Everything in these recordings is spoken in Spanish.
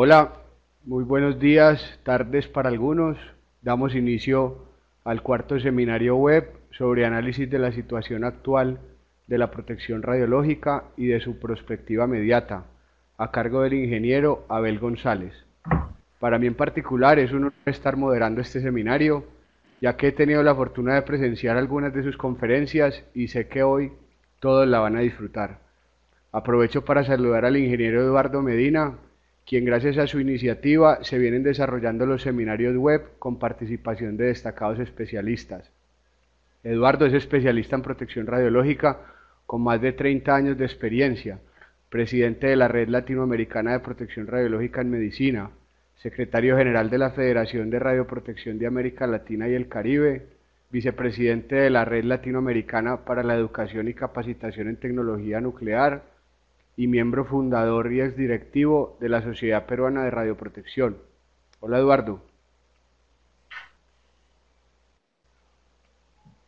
Hola, muy buenos días, tardes para algunos. Damos inicio al cuarto seminario web sobre análisis de la situación actual de la protección radiológica y de su prospectiva inmediata, a cargo del ingeniero Abel González. Para mí en particular es un honor estar moderando este seminario, ya que he tenido la fortuna de presenciar algunas de sus conferencias y sé que hoy todos la van a disfrutar. Aprovecho para saludar al ingeniero Eduardo Medina, quien gracias a su iniciativa se vienen desarrollando los seminarios web con participación de destacados especialistas. Eduardo es especialista en protección radiológica con más de 30 años de experiencia, presidente de la Red Latinoamericana de Protección Radiológica en Medicina, secretario general de la Federación de Radioprotección de América Latina y el Caribe, vicepresidente de la Red Latinoamericana para la Educación y Capacitación en Tecnología Nuclear y miembro fundador y exdirectivo de la Sociedad Peruana de Radioprotección. Hola Eduardo.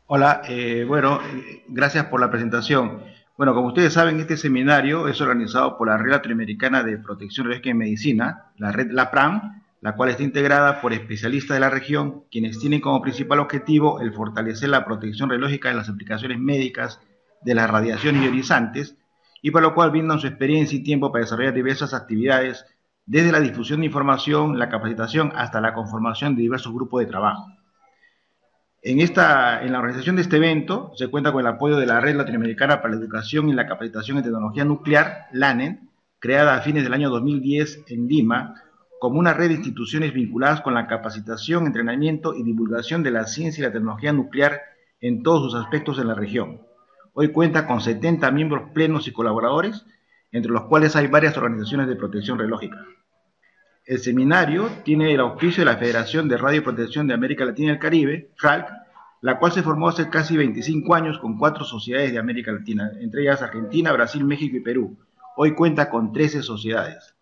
Hola, gracias por la presentación. Bueno, como ustedes saben, este seminario es organizado por la Red Latinoamericana de Protección Radiológica en Medicina, la red LAPRAM, la cual está integrada por especialistas de la región, quienes tienen como principal objetivo el fortalecer la protección radiológica en las aplicaciones médicas de las radiaciones ionizantes, y por lo cual brindan su experiencia y tiempo para desarrollar diversas actividades, desde la difusión de información, la capacitación, hasta la conformación de diversos grupos de trabajo. En la organización de este evento se cuenta con el apoyo de la Red Latinoamericana para la Educación y la Capacitación en Tecnología Nuclear, LANET, creada a fines del año 2010 en Lima, como una red de instituciones vinculadas con la capacitación, entrenamiento y divulgación de la ciencia y la tecnología nuclear en todos sus aspectos en la región. Hoy cuenta con 70 miembros plenos y colaboradores, entre los cuales hay varias organizaciones de protección radiológica. El seminario tiene el auspicio de la Federación de Radioprotección de América Latina y el Caribe, FRALC, la cual se formó hace casi 25 años con 4 sociedades de América Latina, entre ellas Argentina, Brasil, México y Perú. Hoy cuenta con 13 sociedades.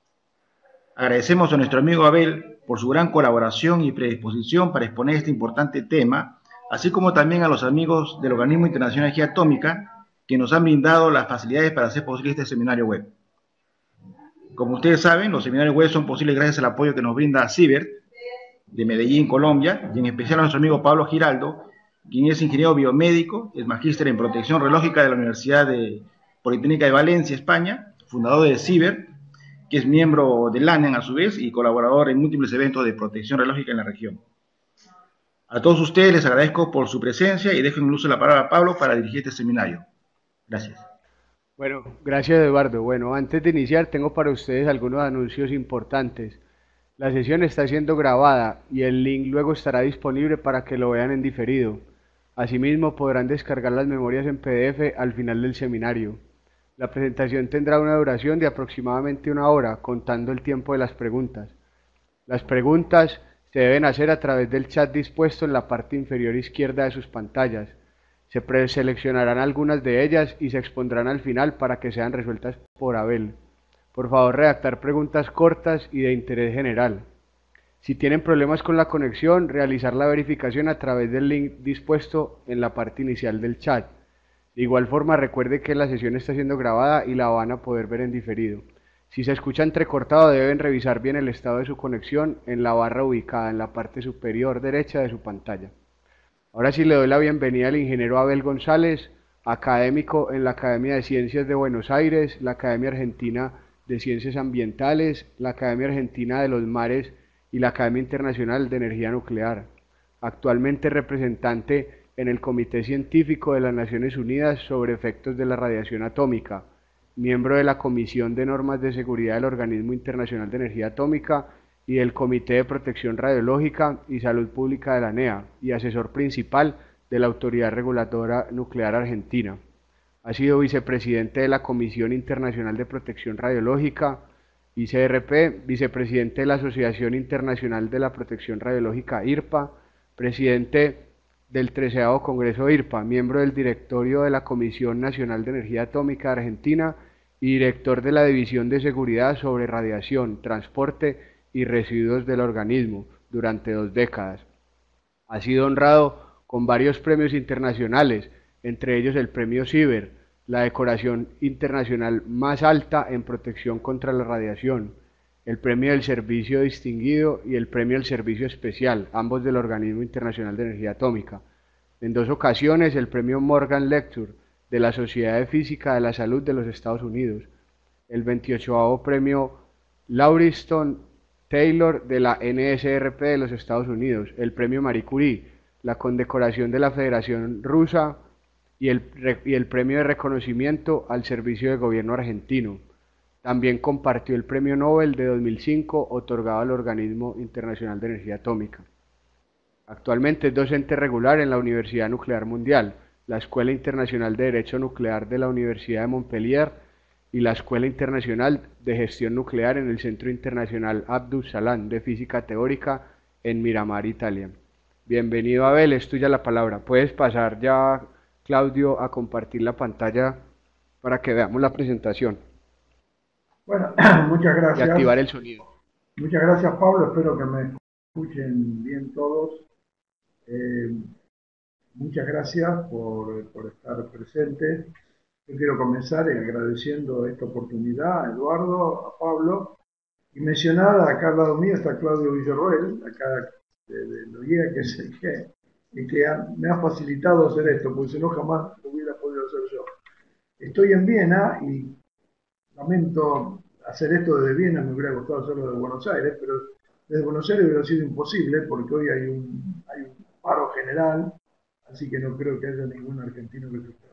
Agradecemos a nuestro amigo Abel por su gran colaboración y predisposición para exponer este importante tema, así como también a los amigos del Organismo Internacional de Energía Atómica, que nos han brindado las facilidades para hacer posible este seminario web. Como ustedes saben, los seminarios web son posibles gracias al apoyo que nos brinda CIBER de Medellín, Colombia, y en especial a nuestro amigo Pablo Giraldo, quien es ingeniero biomédico, es magíster en protección radiológica de la Universidad Politécnica de Valencia, España, fundador de CIBER, que es miembro de LANEN a su vez y colaborador en múltiples eventos de protección radiológica en la región. A todos ustedes les agradezco por su presencia y dejo en uso la palabra a Pablo para dirigir este seminario. Gracias. Bueno, gracias Eduardo. Bueno, antes de iniciar tengo para ustedes algunos anuncios importantes. La sesión está siendo grabada y el link luego estará disponible para que lo vean en diferido. Asimismo, podrán descargar las memorias en PDF al final del seminario. La presentación tendrá una duración de aproximadamente una hora, contando el tiempo de las preguntas. Las preguntas se deben hacer a través del chat dispuesto en la parte inferior izquierda de sus pantallas. Se preseleccionarán algunas de ellas y se expondrán al final para que sean resueltas por Abel. Por favor, redactar preguntas cortas y de interés general. Si tienen problemas con la conexión, realizar la verificación a través del link dispuesto en la parte inicial del chat. De igual forma, recuerde que la sesión está siendo grabada y la van a poder ver en diferido. Si se escucha entrecortado, deben revisar bien el estado de su conexión en la barra ubicada en la parte superior derecha de su pantalla. Ahora sí le doy la bienvenida al ingeniero Abel González, académico en la Academia de Ciencias de Buenos Aires, la Academia Argentina de Ciencias Ambientales, la Academia Argentina de los Mares y la Academia Internacional de Energía Nuclear. Actualmente representante en el Comité Científico de las Naciones Unidas sobre Efectos de la Radiación Atómica, miembro de la Comisión de Normas de Seguridad del Organismo Internacional de Energía Atómica y del Comité de Protección Radiológica y Salud Pública de la NEA, y asesor principal de la Autoridad Reguladora Nuclear Argentina. Ha sido vicepresidente de la Comisión Internacional de Protección Radiológica, ICRP, vicepresidente de la Asociación Internacional de la Protección Radiológica, IRPA, presidente del 13º Congreso IRPA, miembro del directorio de la Comisión Nacional de Energía Atómica de Argentina y director de la División de Seguridad sobre Radiación, Transporte y Residuos del organismo durante 2 décadas. Ha sido honrado con varios premios internacionales, entre ellos el Premio CIBER, la decoración internacional más alta en protección contra la radiación, el Premio del Servicio Distinguido y el Premio del Servicio Especial, ambos del Organismo Internacional de Energía Atómica. En 2 ocasiones el Premio Morgan Lecture de la Sociedad de Física de la Salud de los Estados Unidos, el 28º Premio Lauriston Taylor de la NSRP de los Estados Unidos, el Premio Marie Curie, la condecoración de la Federación Rusa y el Premio de Reconocimiento al Servicio de Gobierno Argentino. También compartió el Premio Nobel de 2005 otorgado al Organismo Internacional de Energía Atómica. Actualmente es docente regular en la Universidad Nuclear Mundial, la Escuela Internacional de Derecho Nuclear de la Universidad de Montpellier y la Escuela Internacional de Gestión Nuclear en el Centro Internacional Abdus Salam de Física Teórica en Miramar, Italia. Bienvenido, Abel, es tuya la palabra. Puedes pasar ya, Claudio, a compartir la pantalla para que veamos la presentación Bueno, y muchas gracias. activar el sonido. Muchas gracias, Pablo. Espero que me escuchen bien todos. Muchas gracias por estar presentes. Yo quiero comenzar agradeciendo esta oportunidad a Eduardo, a Pablo, y mencionar acá al lado mío está Claudio Villarroel, acá de Noguía, que es el que me ha facilitado hacer esto, porque si no jamás lo hubiera podido hacer yo. Estoy en Viena y lamento hacer esto desde Viena, me hubiera gustado hacerlo desde Buenos Aires, pero desde Buenos Aires hubiera sido imposible porque hoy hay un paro general, así que no creo que haya ningún argentino que se esté.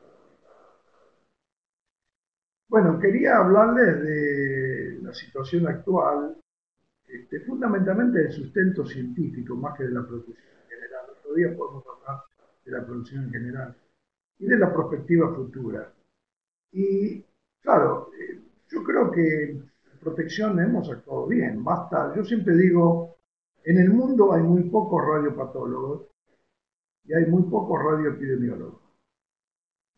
Bueno, quería hablarles de la situación actual, fundamentalmente del sustento científico, más que de la producción en general. Otro día podemos hablar de la producción en general y de la perspectiva futura. Y claro, yo creo que en protección hemos actuado bien. Basta, yo siempre digo, en el mundo hay muy pocos radiopatólogos y hay muy pocos radioepidemiólogos.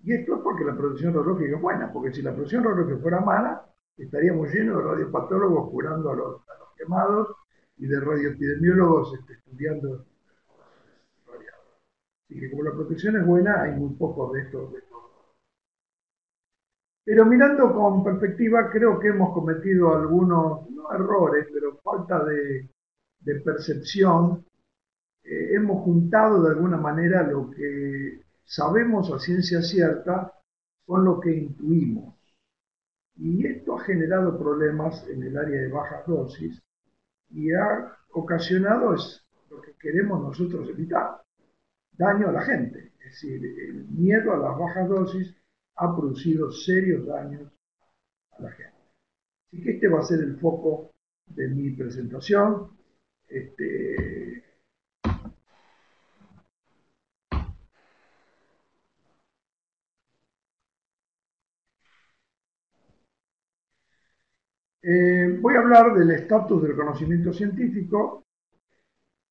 Y esto es porque la producción radiológica es buena, porque si la producción radiológica fuera mala, estaríamos llenos de radiopatólogos curando a los quemados y de radioepidemiólogos estudiando radiados. Así que como la protección es buena, hay muy pocos de estos. Pero mirando con perspectiva, creo que hemos cometido algunos, no errores, pero falta de percepción. Hemos juntado de alguna manera lo que sabemos a ciencia cierta con lo que intuimos. Y esto ha generado problemas en el área de bajas dosis y ha ocasionado lo que queremos nosotros evitar, daño a la gente. Es decir, el miedo a las bajas dosis ha producido serios daños a la gente. Así que este va a ser el foco de mi presentación. Voy a hablar del estatus del conocimiento científico,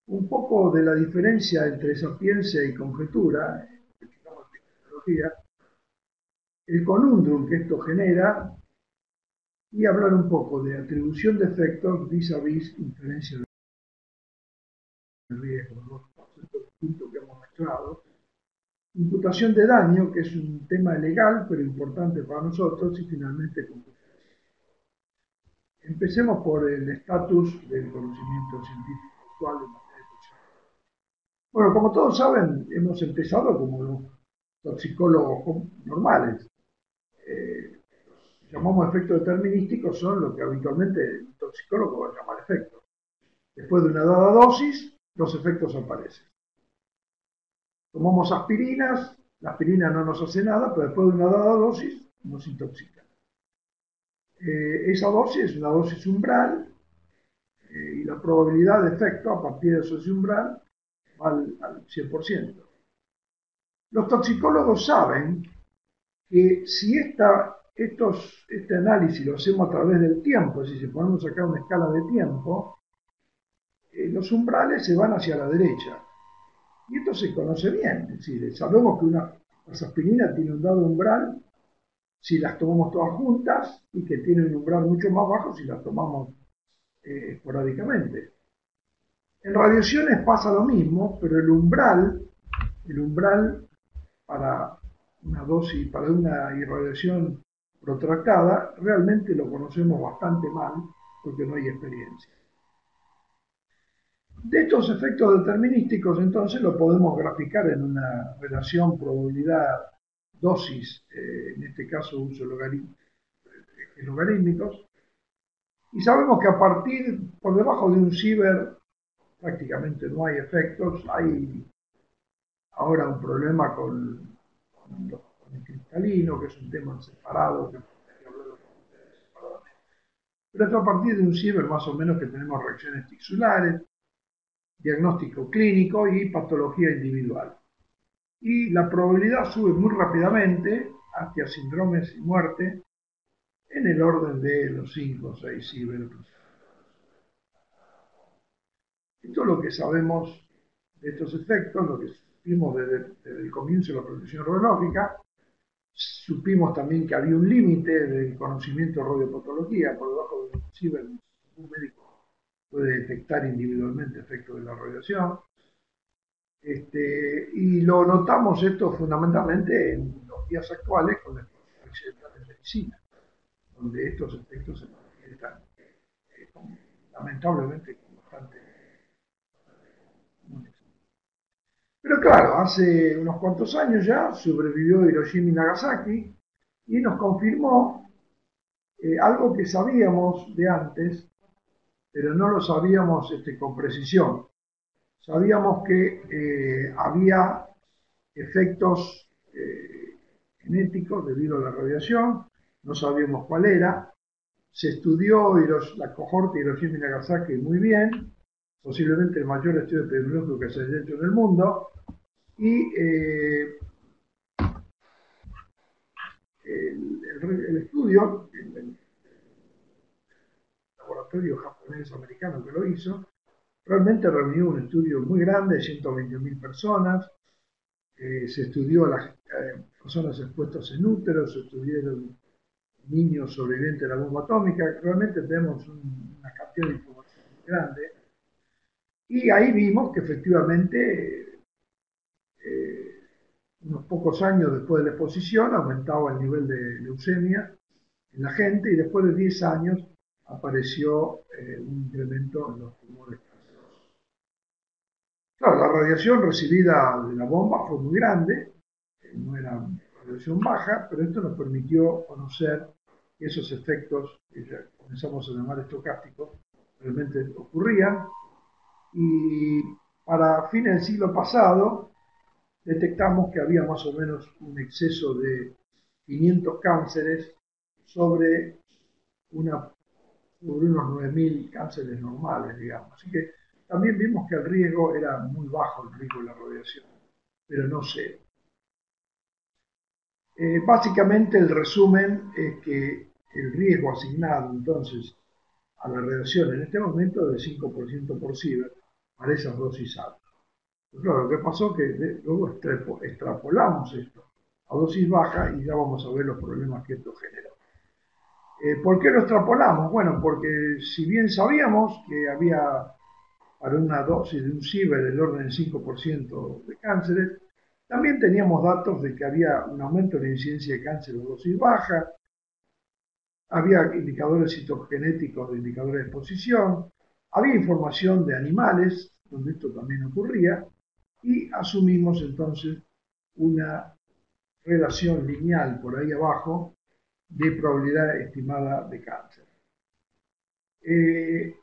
un poco de la diferencia entre sapiencia y conjetura, el conundrum que esto genera, y hablar un poco de atribución de efectos vis-a-vis inferencia de riesgo, los conceptos distintos que hemos mezclado. Imputación de daño, que es un tema legal, pero importante para nosotros, y finalmente conclusión. Empecemos por el estatus del conocimiento científico actual de materia de toxicidad. Bueno, como todos saben, hemos empezado como toxicólogos normales. Llamamos efectos determinísticos, son lo que habitualmente el toxicólogo va a llamar efectos. Después de una dada dosis, los efectos aparecen. Tomamos aspirinas, la aspirina no nos hace nada, pero después de una dada dosis nos intoxica. Esa dosis es una dosis umbral y la probabilidad de efecto a partir de esa dosis umbral va al 100%. Los toxicólogos saben que si este análisis lo hacemos a través del tiempo, es decir, si ponemos acá una escala de tiempo, los umbrales se van hacia la derecha. Y esto se conoce bien, es decir, sabemos que las aspirinas tienen un dado umbral si las tomamos todas juntas y que tienen un umbral mucho más bajo si las tomamos esporádicamente. En radiaciones pasa lo mismo, pero el umbral para una dosis, para una irradiación protractada, realmente lo conocemos bastante mal, porque no hay experiencia. De estos efectos determinísticos, entonces, lo podemos graficar en una relación probabilidad-dosis, en este caso uso logarítmicos, y sabemos que a partir, por debajo de un ciber, prácticamente no hay efectos. Hay ahora un problema con el cristalino, que es un tema separado, que hablarlo con ustedes separadamente. Pero esto a partir de un ciber más o menos que tenemos reacciones tixulares, diagnóstico clínico y patología individual. Y la probabilidad sube muy rápidamente hacia síndromes y muerte en el orden de los 5 o 6 ciber. Esto es lo que sabemos de estos efectos, lo que supimos desde el comienzo de la protección radiológica. Supimos también que había un límite del conocimiento de radiopatología, por debajo de un ciber, un médico puede detectar individualmente efectos de la radiación. Y lo notamos esto fundamentalmente en los días actuales con la exposición accidental en medicina, donde estos efectos se manifiestan lamentablemente con bastante comunes. Pero claro, hace unos cuantos años ya sobrevivió Hiroshima y Nagasaki y nos confirmó algo que sabíamos de antes, pero no lo sabíamos con precisión. Sabíamos que había efectos genéticos debido a la radiación, no sabíamos cuál era. Se estudió la cohorte de Hiroshima y Nagasaki muy bien, posiblemente el mayor estudio epidemiológico que se haya hecho en el mundo, y el estudio, el laboratorio japonés-americano que lo hizo, realmente reunió un estudio muy grande, 120.000 personas. Se estudió a las personas expuestas en útero, se estudiaron niños sobrevivientes de la bomba atómica. Realmente tenemos una cantidad de información muy grande. Y ahí vimos que efectivamente, unos pocos años después de la exposición, aumentaba el nivel de leucemia en la gente y después de 10 años apareció un incremento en los tumores cancerosos. Claro, la radiación recibida de la bomba fue muy grande, no era radiación baja, pero esto nos permitió conocer que esos efectos, que ya comenzamos a llamar estocásticos, realmente ocurrían. Y para fines del siglo pasado detectamos que había más o menos un exceso de 500 cánceres sobre, sobre unos 9.000 cánceres normales, digamos. Así que también vimos que el riesgo era muy bajo, el riesgo de la radiación, pero no cero. Básicamente el resumen es que el riesgo asignado entonces a la radiación en este momento es de 5% por ciber para esas dosis altas. Pero claro, lo que pasó es que luego extrapolamos esto a dosis baja y ya vamos a ver los problemas que esto generó. ¿Por qué lo extrapolamos? Bueno, porque si bien sabíamos que había para una dosis de un ciber del orden del 5% de cánceres, también teníamos datos de que había un aumento en la incidencia de cáncer de dosis baja, había indicadores citogenéticos de indicadores de exposición, había información de animales, donde esto también ocurría, y asumimos entonces una relación lineal por ahí abajo de probabilidad estimada de cáncer. El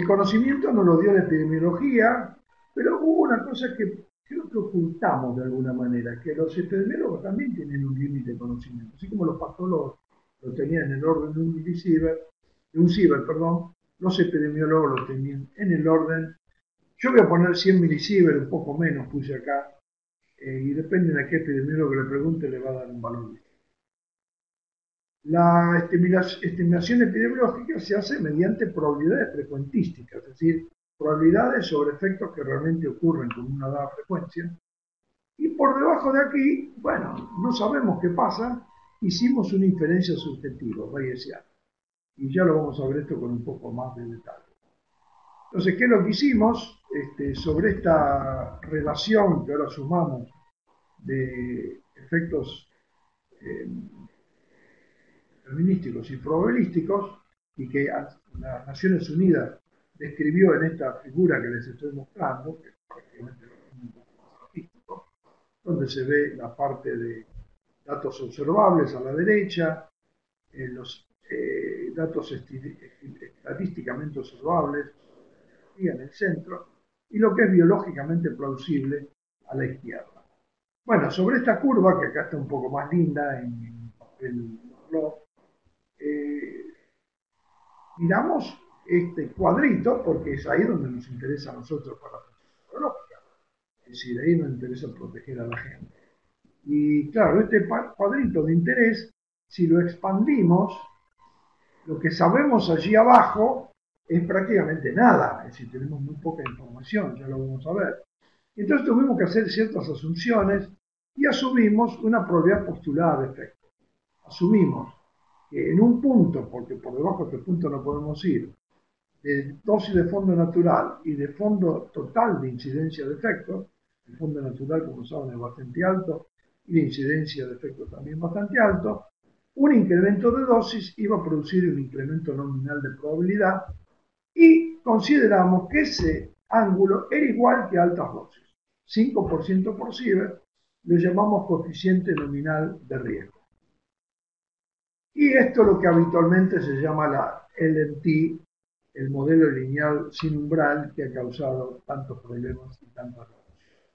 conocimiento nos lo dio la epidemiología, pero hubo una cosa que creo que ocultamos de alguna manera, que los epidemiólogos también tienen un límite de conocimiento, así como los patólogos lo tenían en el orden de un milisievert, de un ciber, perdón, los epidemiólogos lo tenían en el orden, yo voy a poner 100 milisievert, un poco menos puse acá, y depende de qué epidemiólogo le pregunte, le va a dar un valor distinto. La estimación epidemiológica se hace mediante probabilidades frecuentísticas, es decir, probabilidades sobre efectos que realmente ocurren con una dada frecuencia. Y por debajo de aquí, bueno, no sabemos qué pasa, hicimos una inferencia subjetiva, bayesiana. Y ya lo vamos a ver esto con un poco más de detalle. Entonces, ¿qué es lo que hicimos? Sobre esta relación que ahora sumamos de efectos determinísticos y probabilísticos, y que las Naciones Unidas describió en esta figura que les estoy mostrando, que es prácticamente un poco más artístico, donde se ve la parte de datos observables a la derecha, los datos estadísticamente observables en el centro, y lo que es biológicamente plausible a la izquierda. Bueno, sobre esta curva, que acá está un poco más linda en papel blog, eh, miramos este cuadrito, porque es ahí donde nos interesa a nosotros para la protección biológica. Es decir, ahí nos interesa proteger a la gente. Y claro, este cuadrito de interés, si lo expandimos, lo que sabemos allí abajo es prácticamente nada, es decir, tenemos muy poca información, ya lo vamos a ver. Entonces tuvimos que hacer ciertas asunciones y asumimos una probabilidad postulada de efecto. Asumimos que en un punto, porque por debajo de este punto no podemos ir, de dosis de fondo natural y de fondo total de incidencia de efecto, el fondo natural, como saben, es bastante alto, y la incidencia de efecto también bastante alto, un incremento de dosis iba a producir un incremento nominal de probabilidad y consideramos que ese ángulo era igual que altas dosis. 5% por sievert, lo llamamos coeficiente nominal de riesgo. Y esto es lo que habitualmente se llama la LNT, el modelo lineal sin umbral que ha causado tantos problemas y tantas revoluciones.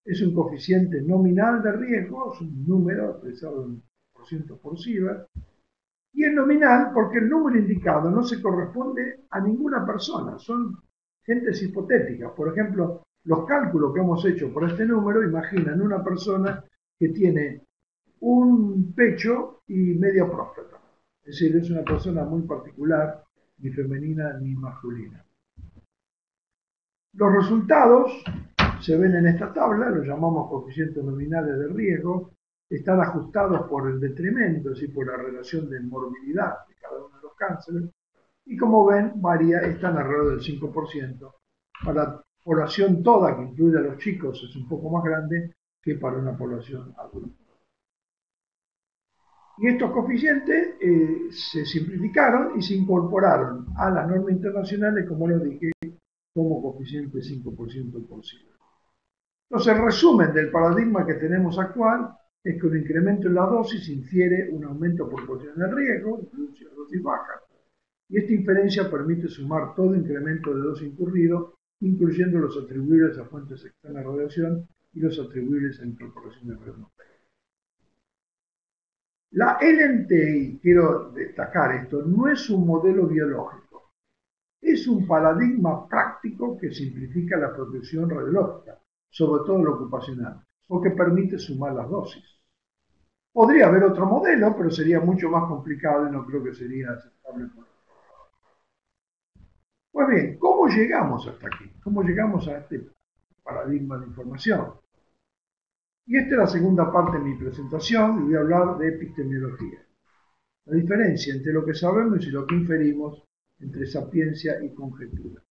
Es un coeficiente nominal de riesgo, es un número expresado en % por sievert, y es nominal porque el número indicado no se corresponde a ninguna persona, son gentes hipotéticas. Por ejemplo, los cálculos que hemos hecho por este número imaginan una persona que tiene un pecho y media próstata. Es decir, es una persona muy particular, ni femenina ni masculina. Los resultados se ven en esta tabla, los llamamos coeficientes nominales de riesgo, están ajustados por el detrimento, es decir, por la relación de morbilidad de cada uno de los cánceres, y como ven, varía, están alrededor del 5%. Para la población toda, que incluye a los chicos, es un poco más grande que para una población adulta. Y estos coeficientes se simplificaron y se incorporaron a las normas internacionales, como lo dije, como coeficiente 5% por ciento. Entonces, el resumen del paradigma que tenemos actual es que un incremento en la dosis infiere un aumento proporcional del riesgo, incluso dosis baja, y esta inferencia permite sumar todo incremento de dosis incurrido, incluyendo los atribuibles a fuentes externas de radiación y los atribuibles a incorporaciones atmosféricas. La LNTI, quiero destacar esto, no es un modelo biológico, es un paradigma práctico que simplifica la protección radiológica, sobre todo la ocupacional, porque permite sumar las dosis. Podría haber otro modelo, pero sería mucho más complicado y no creo que sería aceptable por el. Pues bien, ¿cómo llegamos hasta aquí? ¿Cómo llegamos a este paradigma de información? Y esta es la segunda parte de mi presentación y voy a hablar de epistemología. La diferencia entre lo que sabemos y lo que inferimos, entre sapiencia y conjetura.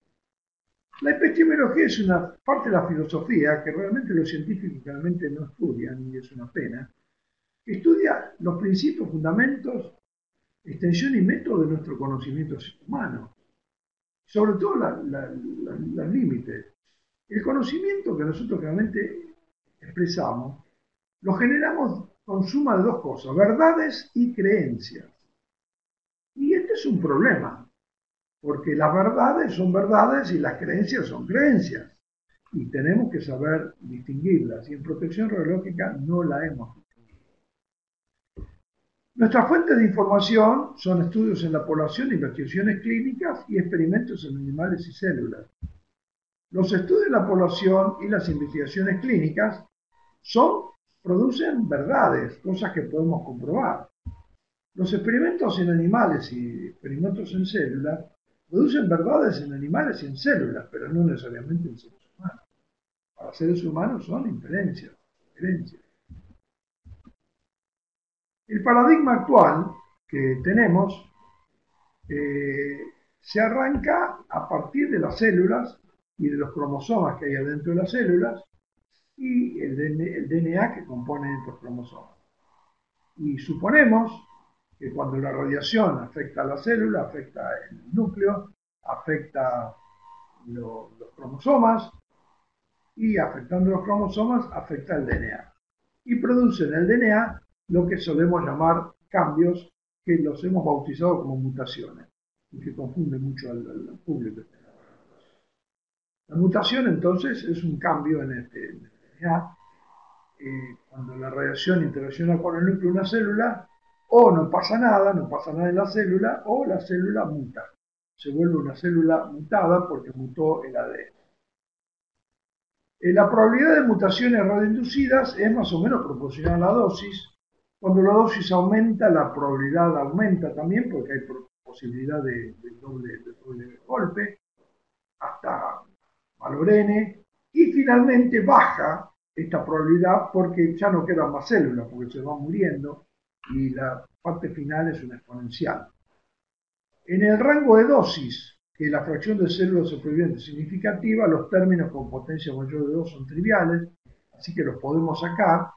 La epistemología es una parte de la filosofía que realmente los científicos realmente no estudian, y es una pena, que estudia los principios, fundamentos, extensión y método de nuestro conocimiento humano, sobre todo los límites. El conocimiento que nosotros realmente expresamos lo generamos con suma de dos cosas, verdades y creencias. Y este es un problema, porque las verdades son verdades y las creencias son creencias. Y tenemos que saber distinguirlas. Y en protección radiológica no la hemos distinguido. Nuestras fuentes de información son estudios en la población, investigaciones clínicas y experimentos en animales y células. Los estudios en la población y las investigaciones clínicas producen verdades, cosas que podemos comprobar. Los experimentos en animales y experimentos en células producen verdades en animales y en células, pero no necesariamente en seres humanos. Para seres humanos son inferencias. El paradigma actual que tenemos se arranca a partir de las células y de los cromosomas que hay adentro de las células y el DNA que compone estos cromosomas. Y suponemos que cuando la radiación afecta a la célula, afecta el núcleo, afecta los cromosomas, y afectando los cromosomas afecta el DNA. Y produce en el DNA lo que solemos llamar cambios, que los hemos bautizado como mutaciones, y que confunde mucho al público. La mutación entonces es un cambio en el DNA. Cuando la radiación interacciona con el núcleo de una célula, o no pasa nada en la célula, o la célula muta. Se vuelve una célula mutada porque mutó el ADN. La probabilidad de mutaciones radioinducidas es más o menos proporcional a la dosis. Cuando la dosis aumenta, la probabilidad aumenta también porque hay posibilidad de doble golpe, hasta valor n, y finalmente baja esta probabilidad porque ya no quedan más células, porque se van muriendo y la parte final es una exponencial. En el rango de dosis, que la fracción de células supervivientes es significativa, los términos con potencia mayor de 2 son triviales, así que los podemos sacar,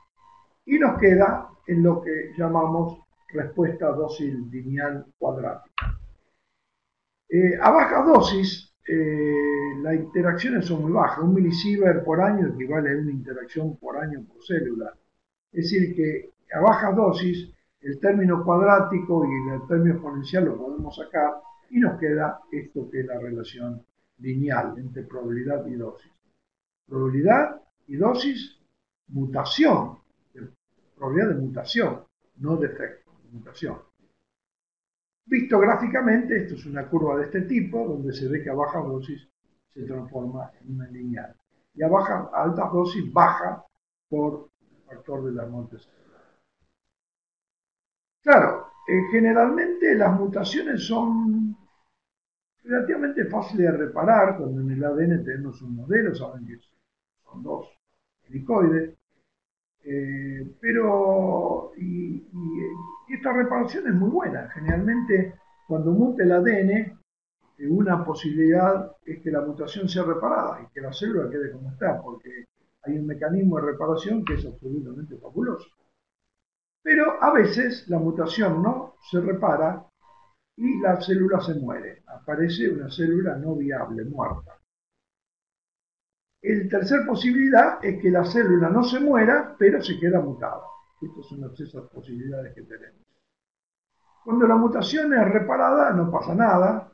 y nos queda en lo que llamamos respuesta dosis lineal cuadrática. A baja dosis, las interacciones son muy bajas. 1 milisievert por año equivale a una interacción por año por célula. Es decir, que a baja dosis, el término cuadrático y el término exponencial lo podemos sacar y nos queda esto que es la relación lineal entre probabilidad y dosis. Probabilidad y dosis, mutación, probabilidad de mutación, no de efecto, de mutación. Visto gráficamente, esto es una curva de este tipo, donde se ve que a baja dosis se transforma en una lineal. Y a altas dosis baja por el factor de la muerte celular. Claro, generalmente las mutaciones son relativamente fáciles de reparar. Cuando en el ADN tenemos un modelo, saben que son 2 helicoides. Pero esta reparación es muy buena. Generalmente, cuando muta el ADN, una posibilidad es que la mutación sea reparada y que la célula quede como está, porque hay un mecanismo de reparación que es absolutamente fabuloso. Pero a veces la mutación no se repara y la célula se muere. Aparece una célula no viable, muerta. La tercera posibilidad es que la célula no se muera, pero se queda mutada. Estas son las esas posibilidades que tenemos. Cuando la mutación es reparada, no pasa nada.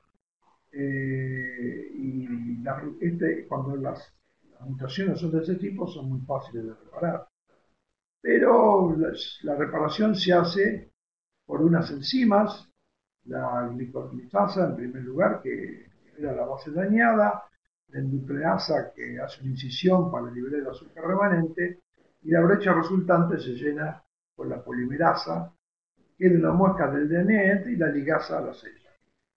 Cuando las mutaciones son de ese tipo, son muy fáciles de reparar. Pero la reparación se hace por unas enzimas, la glicosilasa en primer lugar, que libera la base dañada, la endotreasa, que hace una incisión para liberar el azúcar remanente, y la brecha resultante se llena con la polimerasa, que es una muesca del DNA y la ligasa a la célula.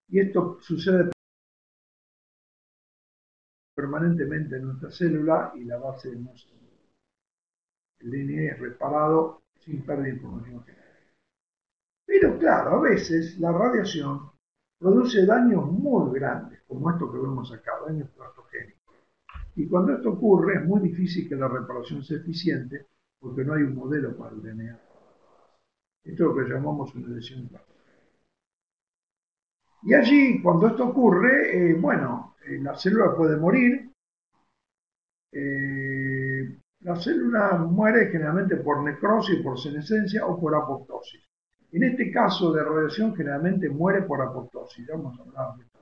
Y esto sucede permanentemente en nuestra célula y la base no se mueve. El DNA es reparado sin pérdida de información genética. Pero claro, a veces la radiación produce daños muy grandes, como esto que vemos acá, daños plastogénicos. Y cuando esto ocurre, es muy difícil que la reparación sea eficiente, porque no hay un modelo para el DNA. Esto es lo que llamamos una lesión plastogénica. Y allí, cuando esto ocurre, la célula puede morir. La célula muere generalmente por necrosis, por senescencia o por apoptosis. En este caso de radiación, generalmente muere por apoptosis. Ya vamos a hablar de esto.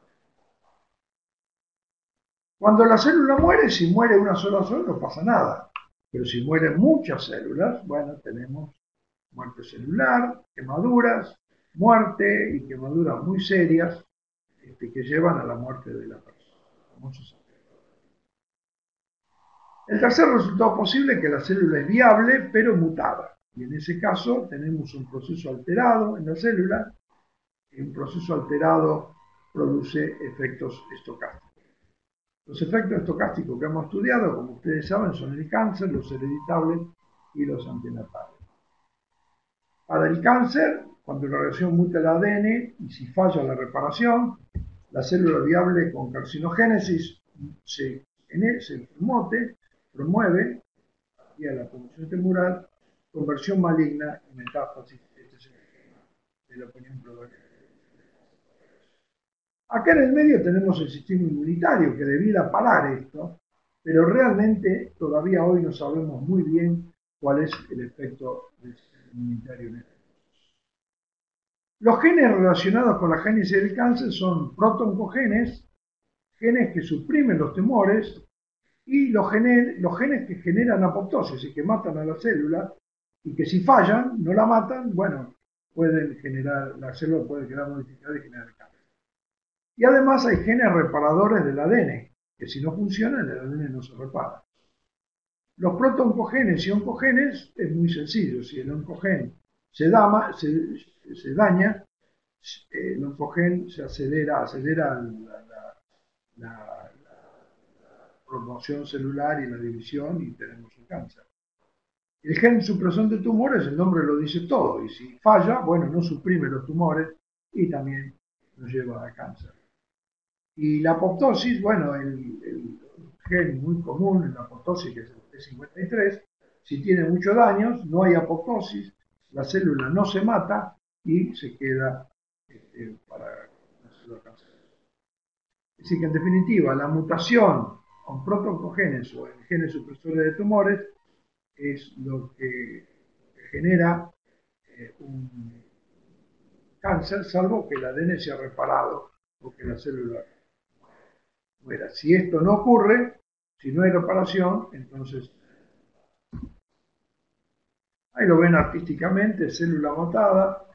Cuando la célula muere, si muere una sola célula, no pasa nada. Pero si mueren muchas células, bueno, tenemos muerte celular, quemaduras, muerte y quemaduras muy serias que llevan a la muerte de la persona. El tercer resultado posible es que la célula es viable, pero mutada. Y en ese caso tenemos un proceso alterado en la célula, y un proceso alterado produce efectos estocásticos. Los efectos estocásticos que hemos estudiado, como ustedes saben, son el cáncer, los hereditables y los antenatales. Para el cáncer, cuando la reacción muta el ADN y si falla la reparación, la célula viable con carcinogénesis se promueve, vía la promoción tumoral, conversión maligna y metástasis. de la opinión global. Acá en el medio tenemos el sistema inmunitario que debiera parar esto, pero realmente todavía hoy no sabemos muy bien cuál es el efecto del sistema inmunitario en esto. Los genes relacionados con la génesis del cáncer son protoncogenes, genes que suprimen los tumores, y los genes que generan apoptosis y que matan a la célula, y que si fallan, no la matan, bueno, la célula puede quedar modificada y generar cáncer. Y además hay genes reparadores del ADN, que si no funcionan, el ADN no se repara. Los protoncogenes y oncogenes es muy sencillo. Si el oncogen se daña, el oncogen se acelera la promoción celular y la división y tenemos un cáncer. El gen supresor de tumores, el nombre lo dice todo, y si falla, bueno, no suprime los tumores y también nos lleva a cáncer. Y la apoptosis, bueno, el gen muy común en la apoptosis, que es el P53, si tiene muchos daños, no hay apoptosis, la célula no se mata y se queda para la célula cancerosa. Así que en definitiva, la mutación con protoncogenes o en genes supresores de tumores es lo que genera un cáncer, salvo que el ADN sea reparado o que la célula muera. Si esto no ocurre, si no hay reparación, entonces ahí lo ven artísticamente: célula matada,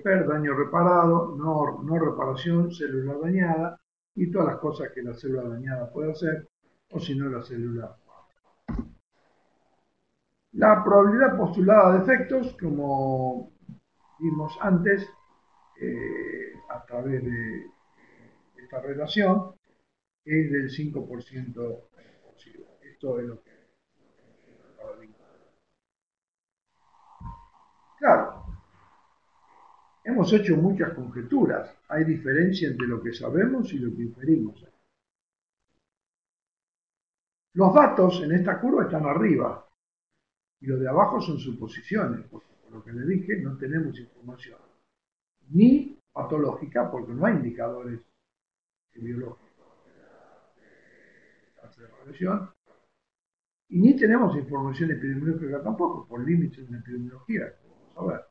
daño reparado, no reparación, célula dañada, y todas las cosas que la célula dañada puede hacer, o si no la célula. La probabilidad postulada de efectos, como vimos antes, a través de esta relación, es del 5% posible. Esto es lo que acabo de indicar. Claro, hemos hecho muchas conjeturas. Hay diferencia entre lo que sabemos y lo que inferimos. Los datos en esta curva están arriba y los de abajo son suposiciones, porque por lo que le dije no tenemos información ni patológica, porque no hay indicadores biológicos de regresión, y ni tenemos información epidemiológica tampoco, por límites de epidemiología, que vamos a ver.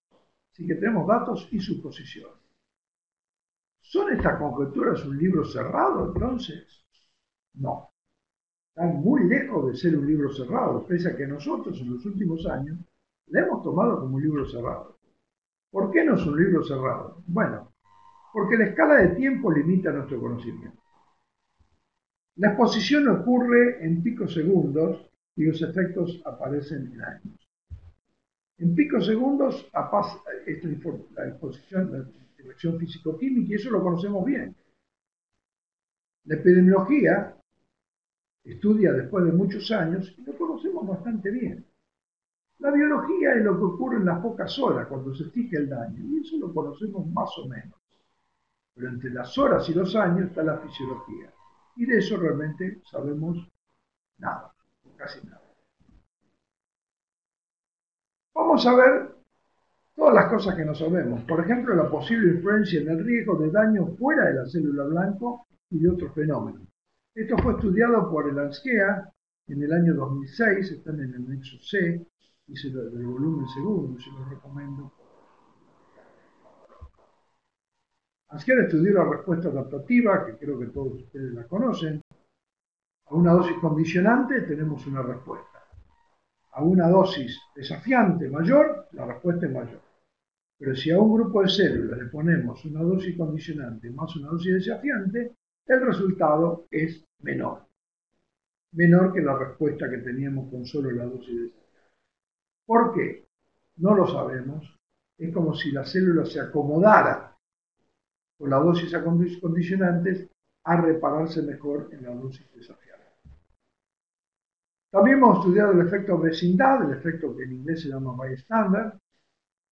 Así que tenemos datos y suposiciones. ¿Son estas conjeturas un libro cerrado, entonces? No. Están muy lejos de ser un libro cerrado, pese a que nosotros en los últimos años la hemos tomado como un libro cerrado. ¿Por qué no es un libro cerrado? Bueno, porque la escala de tiempo limita nuestro conocimiento. La exposición ocurre en picosegundos y los efectos aparecen en años. En picosegundos la exposición, la interacción físico-química, y eso lo conocemos bien. La epidemiología estudia después de muchos años y lo conocemos bastante bien. La biología es lo que ocurre en las pocas horas, cuando se fija el daño, y eso lo conocemos más o menos. Pero entre las horas y los años está la fisiología, y de eso realmente sabemos nada, o casi nada. Vamos a ver todas las cosas que no sabemos. Por ejemplo, la posible influencia en el riesgo de daño fuera de la célula blanco y de otros fenómenos. Esto fue estudiado por el ANSKEA en el año 2006, están en el anexo C, dice del volumen segundo, se lo recomiendo. ANSKEA estudió la respuesta adaptativa, que creo que todos ustedes la conocen. A una dosis condicionante tenemos una respuesta. A una dosis desafiante mayor, la respuesta es mayor. Pero si a un grupo de células le ponemos una dosis condicionante más una dosis desafiante, el resultado es menor. Menor que la respuesta que teníamos con solo la dosis desafiante. ¿Por qué? No lo sabemos. Es como si la célula se acomodara con la dosis condicionantes a repararse mejor en la dosis desafiante. También hemos estudiado el efecto vecindad, el efecto que en inglés se llama bystander,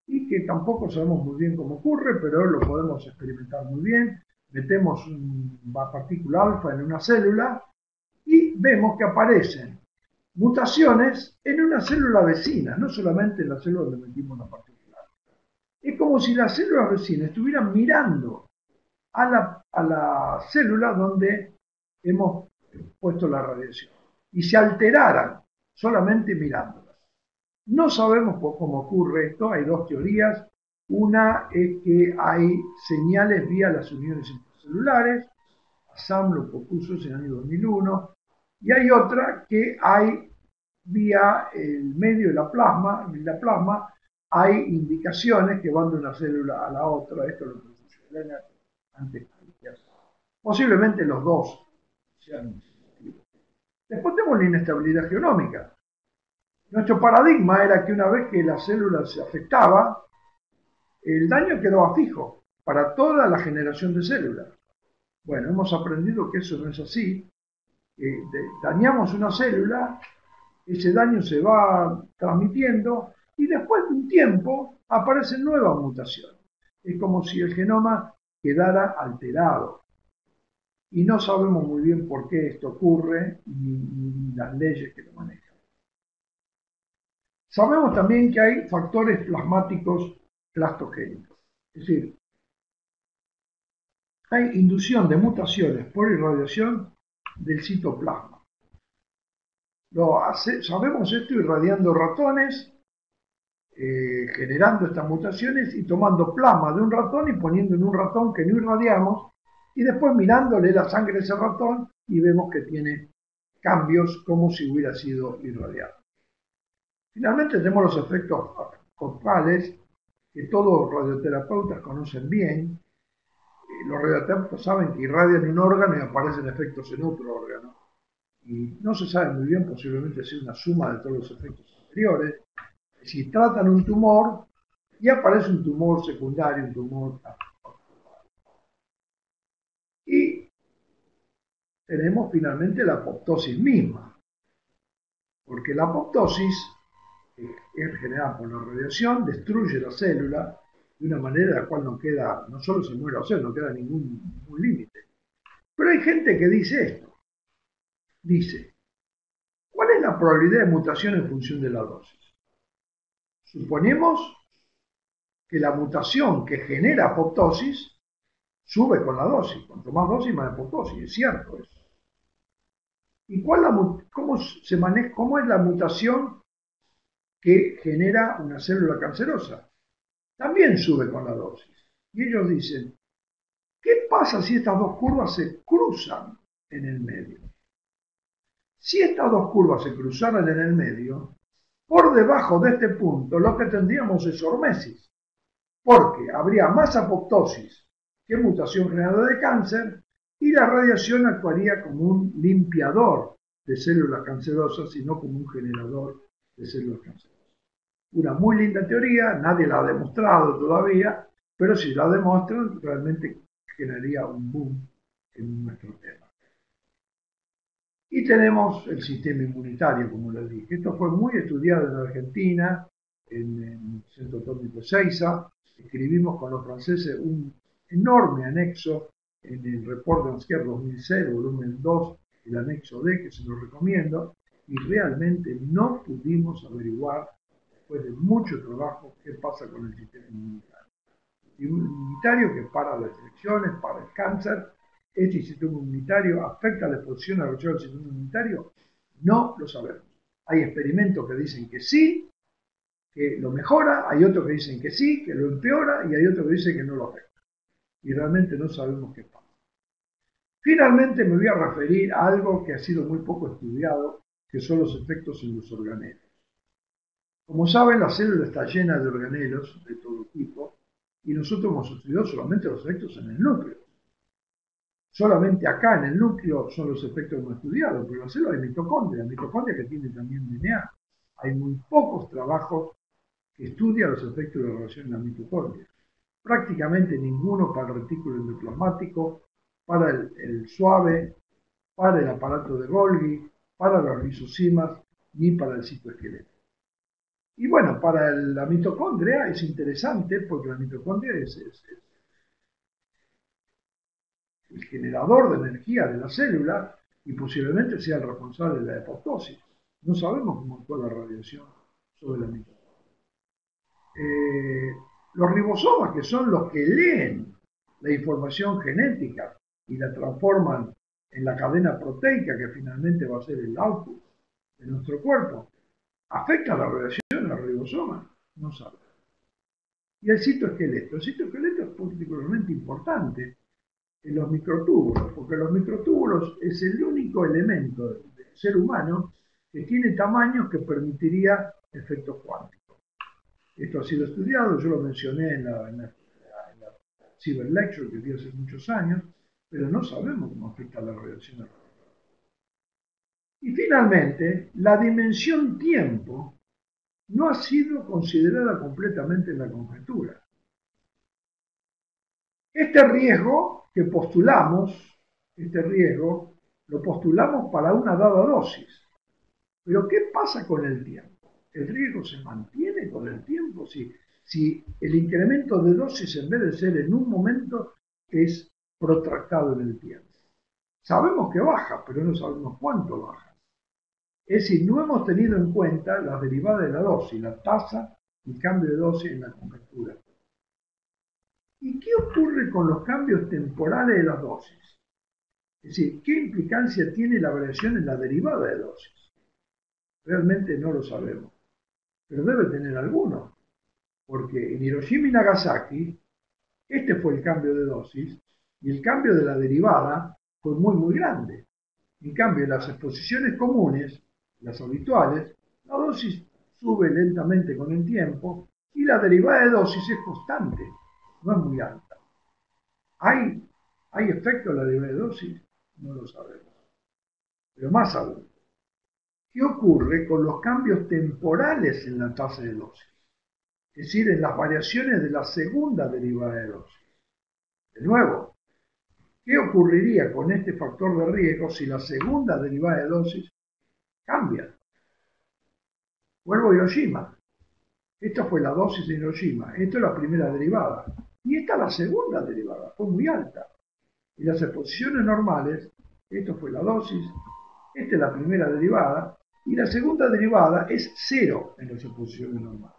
y que tampoco sabemos muy bien cómo ocurre, pero lo podemos experimentar muy bien. Metemos una partícula alfa en una célula y vemos que aparecen mutaciones en una célula vecina, no solamente en la célula donde metimos la partícula alfa. Es como si las células recién estuvieran mirando a la célula donde hemos puesto la radiación y se alteraran solamente mirándolas. No sabemos cómo ocurre esto, hay dos teorías. Una es que hay señales vía las uniones intercelulares, Assam lo propuso en el año 2001, y hay otra que hay vía el medio de la plasma, en la plasma hay indicaciones que van de una célula a la otra, esto lo propuso Elena antes. Posiblemente los dos sean existidos. Después tenemos la inestabilidad genómica. Nuestro paradigma era que una vez que la célula se afectaba, el daño quedaba fijo para toda la generación de células. Bueno, hemos aprendido que eso no es así. Dañamos una célula, ese daño se va transmitiendo y después de un tiempo aparecen nuevas mutaciones. Es como si el genoma quedara alterado. Y no sabemos muy bien por qué esto ocurre ni las leyes que lo manejan. Sabemos también que hay factores plasmáticos plastogénicos, es decir, hay inducción de mutaciones por irradiación del citoplasma. Sabemos esto irradiando ratones, generando estas mutaciones y tomando plasma de un ratón y poniendo en un ratón que no irradiamos y después mirándole la sangre a ese ratón y vemos que tiene cambios como si hubiera sido irradiado. Finalmente tenemos los efectos corporales que todos los radioterapeutas conocen bien. Los radioterapeutas saben que irradian un órgano y aparecen efectos en otro órgano. Y no se sabe muy bien, posiblemente sea una suma de todos los efectos anteriores. Si tratan un tumor y aparece un tumor secundario, un tumor. Y tenemos finalmente la apoptosis misma, porque la apoptosis es generada por la radiación, destruye la célula de una manera en la cual no queda, no solo se muere la célula, no queda ningún límite. Pero hay gente que dice esto, dice, ¿cuál es la probabilidad de mutación en función de la dosis? Suponemos que la mutación que genera apoptosis sube con la dosis, cuanto más dosis más apoptosis, es cierto eso. ¿Y cómo es la mutación que genera una célula cancerosa? También sube con la dosis. Y ellos dicen, ¿qué pasa si estas dos curvas se cruzan en el medio? Si estas dos curvas se cruzaran en el medio, por debajo de este punto lo que tendríamos es hormesis, porque habría más apoptosis que mutación generada de cáncer y la radiación actuaría como un limpiador de células cancerosas y no como un generador de células cancerosas. Una muy linda teoría, nadie la ha demostrado todavía, pero si la demuestran realmente generaría un boom en nuestro tema. Y tenemos el sistema inmunitario, como les dije. Esto fue muy estudiado en Argentina, en el Centro Atómico Ezeiza. Escribimos con los franceses un enorme anexo en el Report de Ansker 2006, volumen 2, el anexo D, que se lo recomiendo, y realmente no pudimos averiguar, después de mucho trabajo, qué pasa con el sistema inmunitario. El inmunitario que para las infecciones, para el cáncer. ¿Este sistema inmunitario afecta la exposición a la del sistema inmunitario? No lo sabemos. Hay experimentos que dicen que sí, que lo mejora, hay otros que dicen que sí, que lo empeora, y hay otros que dicen que no lo afecta. Y realmente no sabemos qué pasa. Finalmente me voy a referir a algo que ha sido muy poco estudiado, que son los efectos en los organelos. Como saben, la célula está llena de organelos de todo tipo, y nosotros hemos estudiado solamente los efectos en el núcleo. Solamente acá en el núcleo son los efectos que hemos estudiado, pero en la célula hay mitocondria que tiene también DNA. Hay muy pocos trabajos que estudian los efectos de la relación en la mitocondria. Prácticamente ninguno para el retículo endoplasmático, para el suave, para el aparato de Golgi, para los lisosimas, ni para el citoesqueleto. Y bueno, para la mitocondria es interesante porque la mitocondria es el generador de energía de la célula y posiblemente sea el responsable de la apoptosis. No sabemos cómo actúa la radiación sobre la mitocondria. Los ribosomas, que son los que leen la información genética y la transforman en la cadena proteica, que finalmente va a ser el output de nuestro cuerpo, ¿afecta la radiación a los ribosomas? No sabemos. Y el citoesqueleto. El citoesqueleto es particularmente importante en los microtúbulos, porque los microtúbulos es el único elemento del ser humano que tiene tamaños que permitiría efectos cuánticos. Esto ha sido estudiado, yo lo mencioné en la Cyber Lecture que di hace muchos años, pero no sabemos cómo afecta la radiación. Y finalmente, la dimensión tiempo no ha sido considerada completamente en la conjetura. Este riesgo que postulamos, lo postulamos para una dada dosis. Pero ¿qué pasa con el tiempo? ¿El riesgo se mantiene con el tiempo? Si el incremento de dosis, en vez de ser en un momento, es protractado en el tiempo. Sabemos que baja, pero no sabemos cuánto baja. Es decir, no hemos tenido en cuenta las derivadas de la dosis, la tasa y cambio de dosis en la conjetura. ¿Y qué ocurre con los cambios temporales de las dosis? Es decir, ¿qué implicancia tiene la variación en la derivada de dosis? Realmente no lo sabemos, pero debe tener alguno, porque en Hiroshima y Nagasaki, este fue el cambio de dosis y el cambio de la derivada fue muy grande. En cambio, en las exposiciones comunes, las habituales, la dosis sube lentamente con el tiempo y la derivada de dosis es constante, no es muy alta. ¿Hay efecto en la derivada de dosis? No lo sabemos. Pero más aún, ¿qué ocurre con los cambios temporales en la tasa de dosis? Es decir, en las variaciones de la segunda derivada de dosis. De nuevo, ¿qué ocurriría con este factor de riesgo si la segunda derivada de dosis cambia? Vuelvo a Hiroshima. Esta fue la dosis de Hiroshima. Esta es la primera derivada. Y esta es la segunda derivada. Fue muy alta. Y las exposiciones normales, esto fue la dosis, esta es la primera derivada, y la segunda derivada es 0 en las exposiciones normales.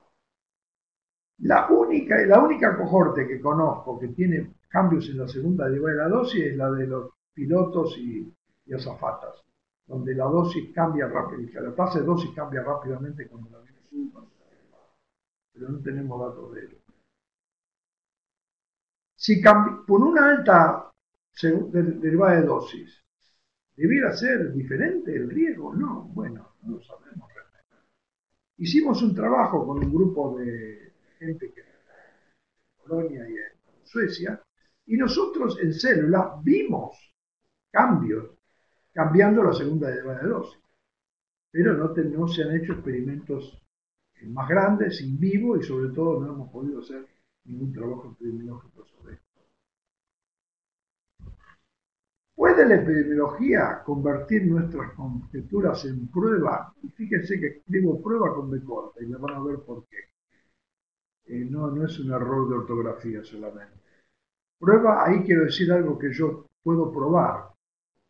La única cohorte que conozco que tiene cambios en la segunda derivada de la dosis es la de los pilotos y azafatas, donde la dosis cambia rápidamente, la tasa de dosis cambia rápidamente cuando la avión sube, pero no tenemos datos de ello. Si por una alta derivada de dosis, ¿debiera ser diferente el riesgo? No, bueno, no lo sabemos realmente. Hicimos un trabajo con un grupo de gente que en Polonia y en Suecia, y nosotros en célula vimos cambios, cambiando la segunda derivada de dosis. Pero no se han hecho experimentos más grandes, in vivo, y sobre todo no hemos podido hacer ningún trabajo epidemiológico sobre esto. ¿Puede la epidemiología convertir nuestras conjeturas en prueba? Y fíjense que escribo prueba con B corta y me van a ver por qué. No es un error de ortografía solamente. Prueba, ahí quiero decir algo que yo puedo probar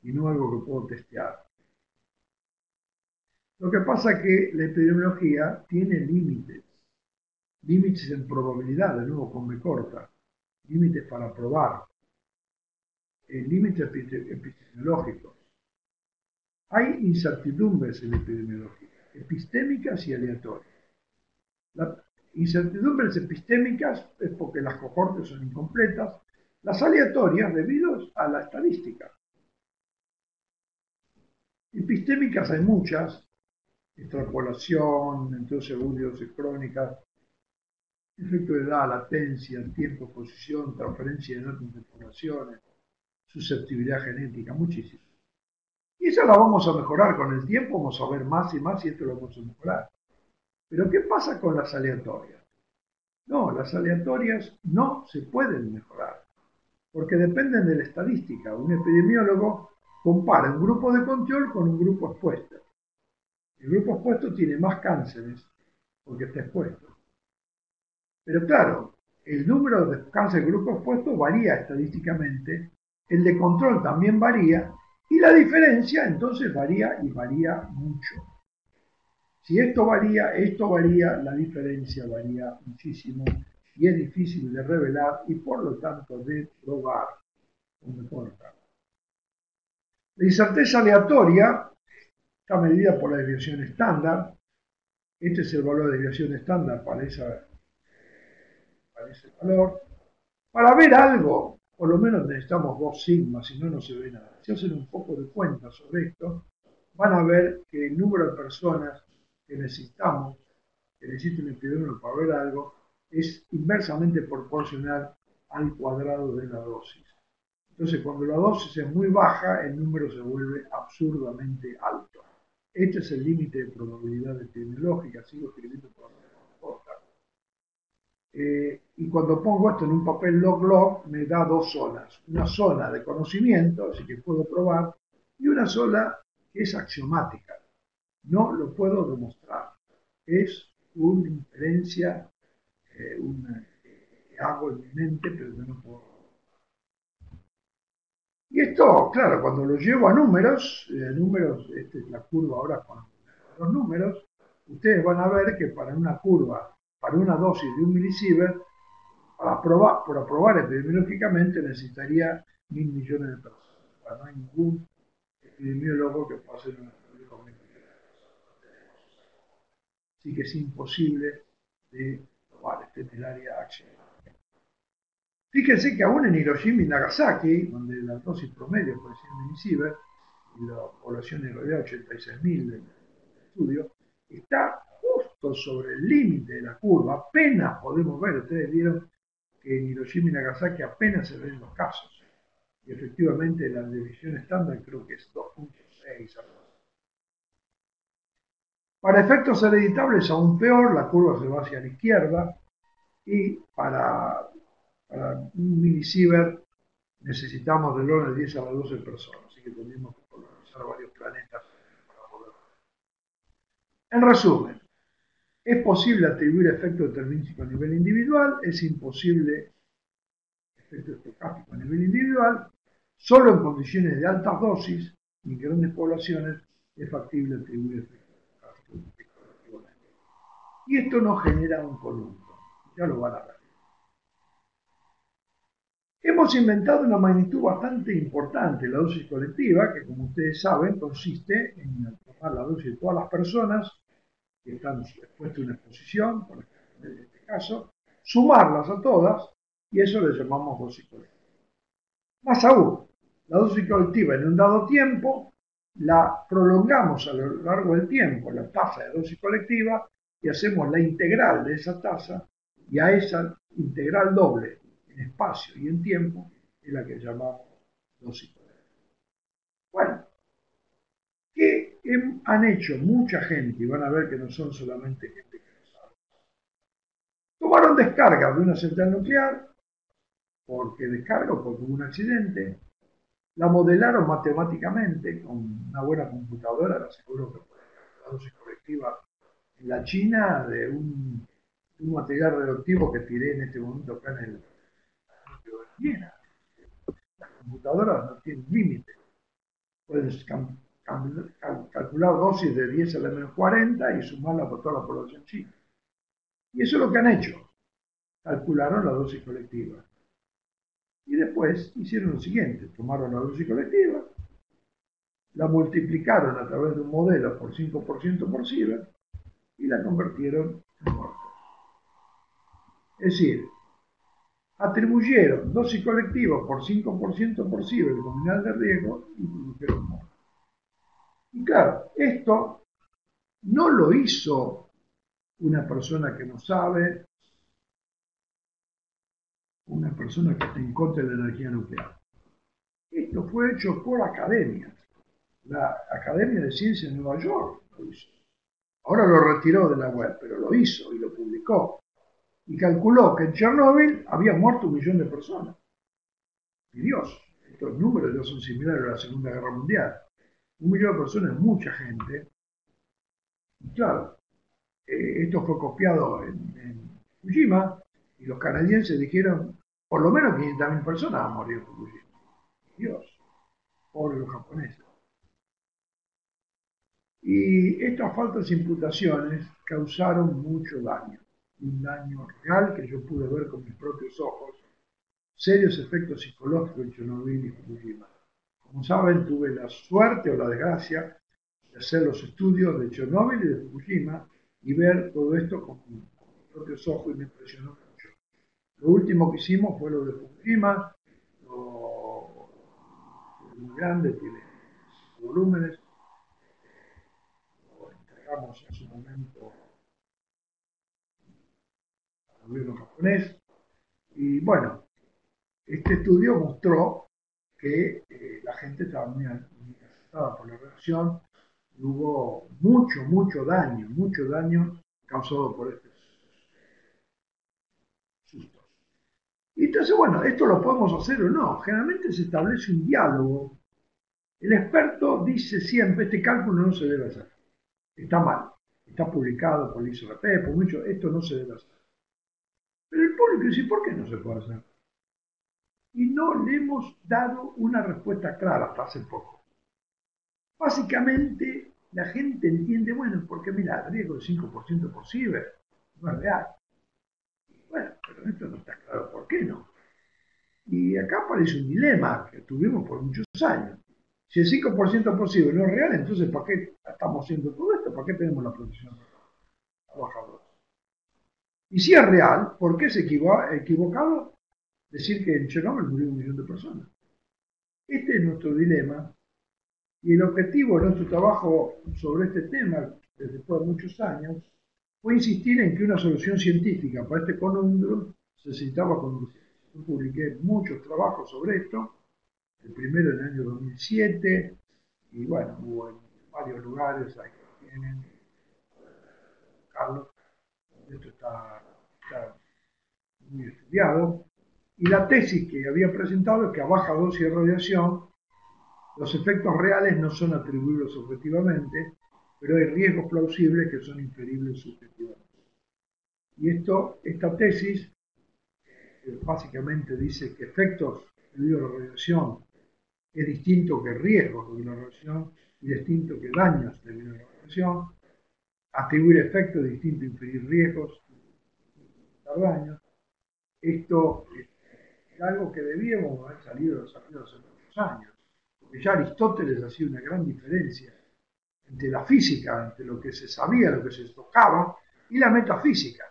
y no algo que puedo testear. Lo que pasa es que la epidemiología tiene límites. Límites en probabilidad, de nuevo con B corta. Límites para probar. Límites epistemológicos. Hay incertidumbres en la epidemiología, epistémicas y aleatorias. Las incertidumbres epistémicas es porque las cohortes son incompletas, las aleatorias debido a la estadística. Epistémicas hay muchas, extrapolación, entonces estudios y crónicas, efecto de edad, latencia, tiempo, posición, transferencia de datos de informaciones, susceptibilidad genética, muchísimo. Y esa la vamos a mejorar con el tiempo, vamos a ver más y más y esto lo vamos a mejorar. Pero ¿qué pasa con las aleatorias? No, las aleatorias no se pueden mejorar, porque dependen de la estadística. Un epidemiólogo compara un grupo de control con un grupo expuesto. El grupo expuesto tiene más cánceres porque está expuesto. Pero claro, el número de cánceres del grupo expuesto varía estadísticamente, el de control también varía, y la diferencia entonces varía y varía mucho. Si esto varía, la diferencia varía muchísimo y es difícil de revelar y por lo tanto de probar con mejor resultado. La incerteza aleatoria está medida por la desviación estándar. Este es el valor de desviación estándar para ese valor. Para ver algo, por lo menos necesitamos 2 sigmas, si no, no se ve nada. Si hacen un poco de cuenta sobre esto, van a ver que el número de personas que necesitamos, que necesiten el epidemiólogo para ver algo, es inversamente proporcional al cuadrado de la dosis. Entonces, cuando la dosis es muy baja, el número se vuelve absurdamente alto. Este es el límite de probabilidad epidemiológica, sigo escribiendo por y cuando pongo esto en un papel log-log, me da 2 zonas. Una zona de conocimiento, así que puedo probar, y una zona que es axiomática. No lo puedo demostrar. Es una inferencia, que hago en mi mente, pero que no puedo. Y esto, claro, cuando lo llevo a números, esta es la curva ahora con los números, ustedes van a ver que para una curva, para una dosis de 1 milisievert, por aprobar epidemiológicamente necesitaría 1.000 millones de personas. Bueno, no hay ningún epidemiólogo que pueda hacer un estudio con 1.000 millones de personas. Así que es imposible de probar, este en el área accionaria. Fíjense que aún en Hiroshima y Nagasaki, donde la dosis promedio fue 100 milisievert y la población en realidad 86.000 del estudio, está justo sobre el límite de la curva, apenas podemos ver, ustedes vieron que en Hiroshima y Nagasaki apenas se ven los casos. Y efectivamente la división estándar creo que es 2.6. Para efectos hereditables aún peor, la curva se va hacia la izquierda y para 1 milisievert necesitamos del orden de 10 a la 12 personas, así que tendríamos que colonizar varios planetas para poder. En resumen, es posible atribuir efecto determinístico a nivel individual, es imposible efecto estocástico a nivel individual, solo en condiciones de altas dosis y en grandes poblaciones es factible atribuir efectos estocásticos. Y esto no genera un columno, ya lo van a ver. Hemos inventado una magnitud bastante importante, la dosis colectiva, que como ustedes saben consiste en tomar la dosis de todas las personas que están expuestas a una exposición, por ejemplo, en este caso, sumarlas a todas y eso le llamamos dosis colectiva. Más aún, la dosis colectiva en un dado tiempo la prolongamos a lo largo del tiempo, la tasa de dosis colectiva, y hacemos la integral de esa tasa, y a esa integral doble en espacio y en tiempo es la que llamamos dosis colectiva. Bueno, ¿qué han hecho mucha gente? Y van a ver que no son solamente gente que lo sabe. Tomaron descargas de una central nuclear, porque descarga o porque hubo un accidente, la modelaron matemáticamente con una buena computadora, les aseguro que por la dosis colectiva en la China de un material radioactivo que tiré en este momento acá en el núcleo de Viena. Las computadoras no tienen límite. Puedes calcular dosis de 10 a la menos 40 y sumarla por toda la población china. Y eso es lo que han hecho. Calcularon la dosis colectiva. Y después hicieron lo siguiente, tomaron la dosis colectiva, la multiplicaron a través de un modelo por 5% por sievert y la convirtieron en muertos. Es decir, atribuyeron dosis colectiva por 5% por sievert con unidad de riesgo y produjeron muertos. Y claro, esto no lo hizo una persona que no sabe, una persona que está en contra de la energía nuclear. Esto fue hecho por academias. La Academia de Ciencias de Nueva York lo hizo. Ahora lo retiró de la web, pero lo hizo y lo publicó. Y calculó que en Chernóbil había muerto 1 millón de personas. Y Dios, estos números ya son similares a la Segunda Guerra Mundial. 1 millón de personas es mucha gente. Y claro, esto fue copiado en Fukushima y los canadienses dijeron, por lo menos 500.000 personas han morido en Fukushima. Dios, pobres los japoneses. Y estas faltas imputaciones causaron mucho daño. un daño real que yo pude ver con mis propios ojos, serios efectos psicológicos en Chernobyl y Fukushima. Como saben, tuve la suerte o la desgracia de hacer los estudios de Chernobyl y de Fukushima y ver todo esto con mis propios ojos y me impresionó mucho. Lo último que hicimos fue lo de Fukushima, es muy grande, tiene volúmenes, lo entregamos en su momento al gobierno japonés y bueno, este estudio mostró que la gente estaba muy asustada por la reacción y hubo mucho daño causado por este susto. Y entonces, bueno, esto lo podemos hacer o no. Generalmente se establece un diálogo. El experto dice siempre, este cálculo no se debe hacer. Está mal. Está publicado por el ISRP, por mucho, esto no se debe hacer. Pero el público dice, ¿por qué no se puede hacer? Y no le hemos dado una respuesta clara hasta hace poco. Básicamente, la gente entiende, bueno, porque mira, el riesgo del 5% por ciber no es real. Bueno, pero esto no está claro por qué no. Y acá aparece un dilema que tuvimos por muchos años. Si el 5% posible no es real, entonces ¿para qué estamos haciendo todo esto? ¿Para qué tenemos la protección de los trabajadores? Y si es real, ¿por qué es equivocado decir que en Chernobyl murió 1 millón de personas? Este es nuestro dilema y el objetivo de nuestro trabajo sobre este tema desde después de muchos años fue insistir en que una solución científica para este conundrum se necesitaba conducir. Yo publiqué muchos trabajos sobre esto, el primero en el año 2007, y bueno, hubo en varios lugares, ahí lo tienen, Carlos, esto está muy estudiado, y la tesis que había presentado es que a baja dosis de radiación los efectos reales no son atribuibles objetivamente, pero hay riesgos plausibles que son inferibles subjetivamente. Y esta tesis básicamente dice que efectos debido a la radiación es distinto que riesgos debido a la radiación y distinto que daños debido a la radiación. Atribuir efectos es distinto a inferir riesgos, dar daños. Esto es algo que debíamos haber salido hace muchos años, porque ya Aristóteles hacía una gran diferencia entre la física, entre lo que se sabía, lo que se tocaba, y la metafísica,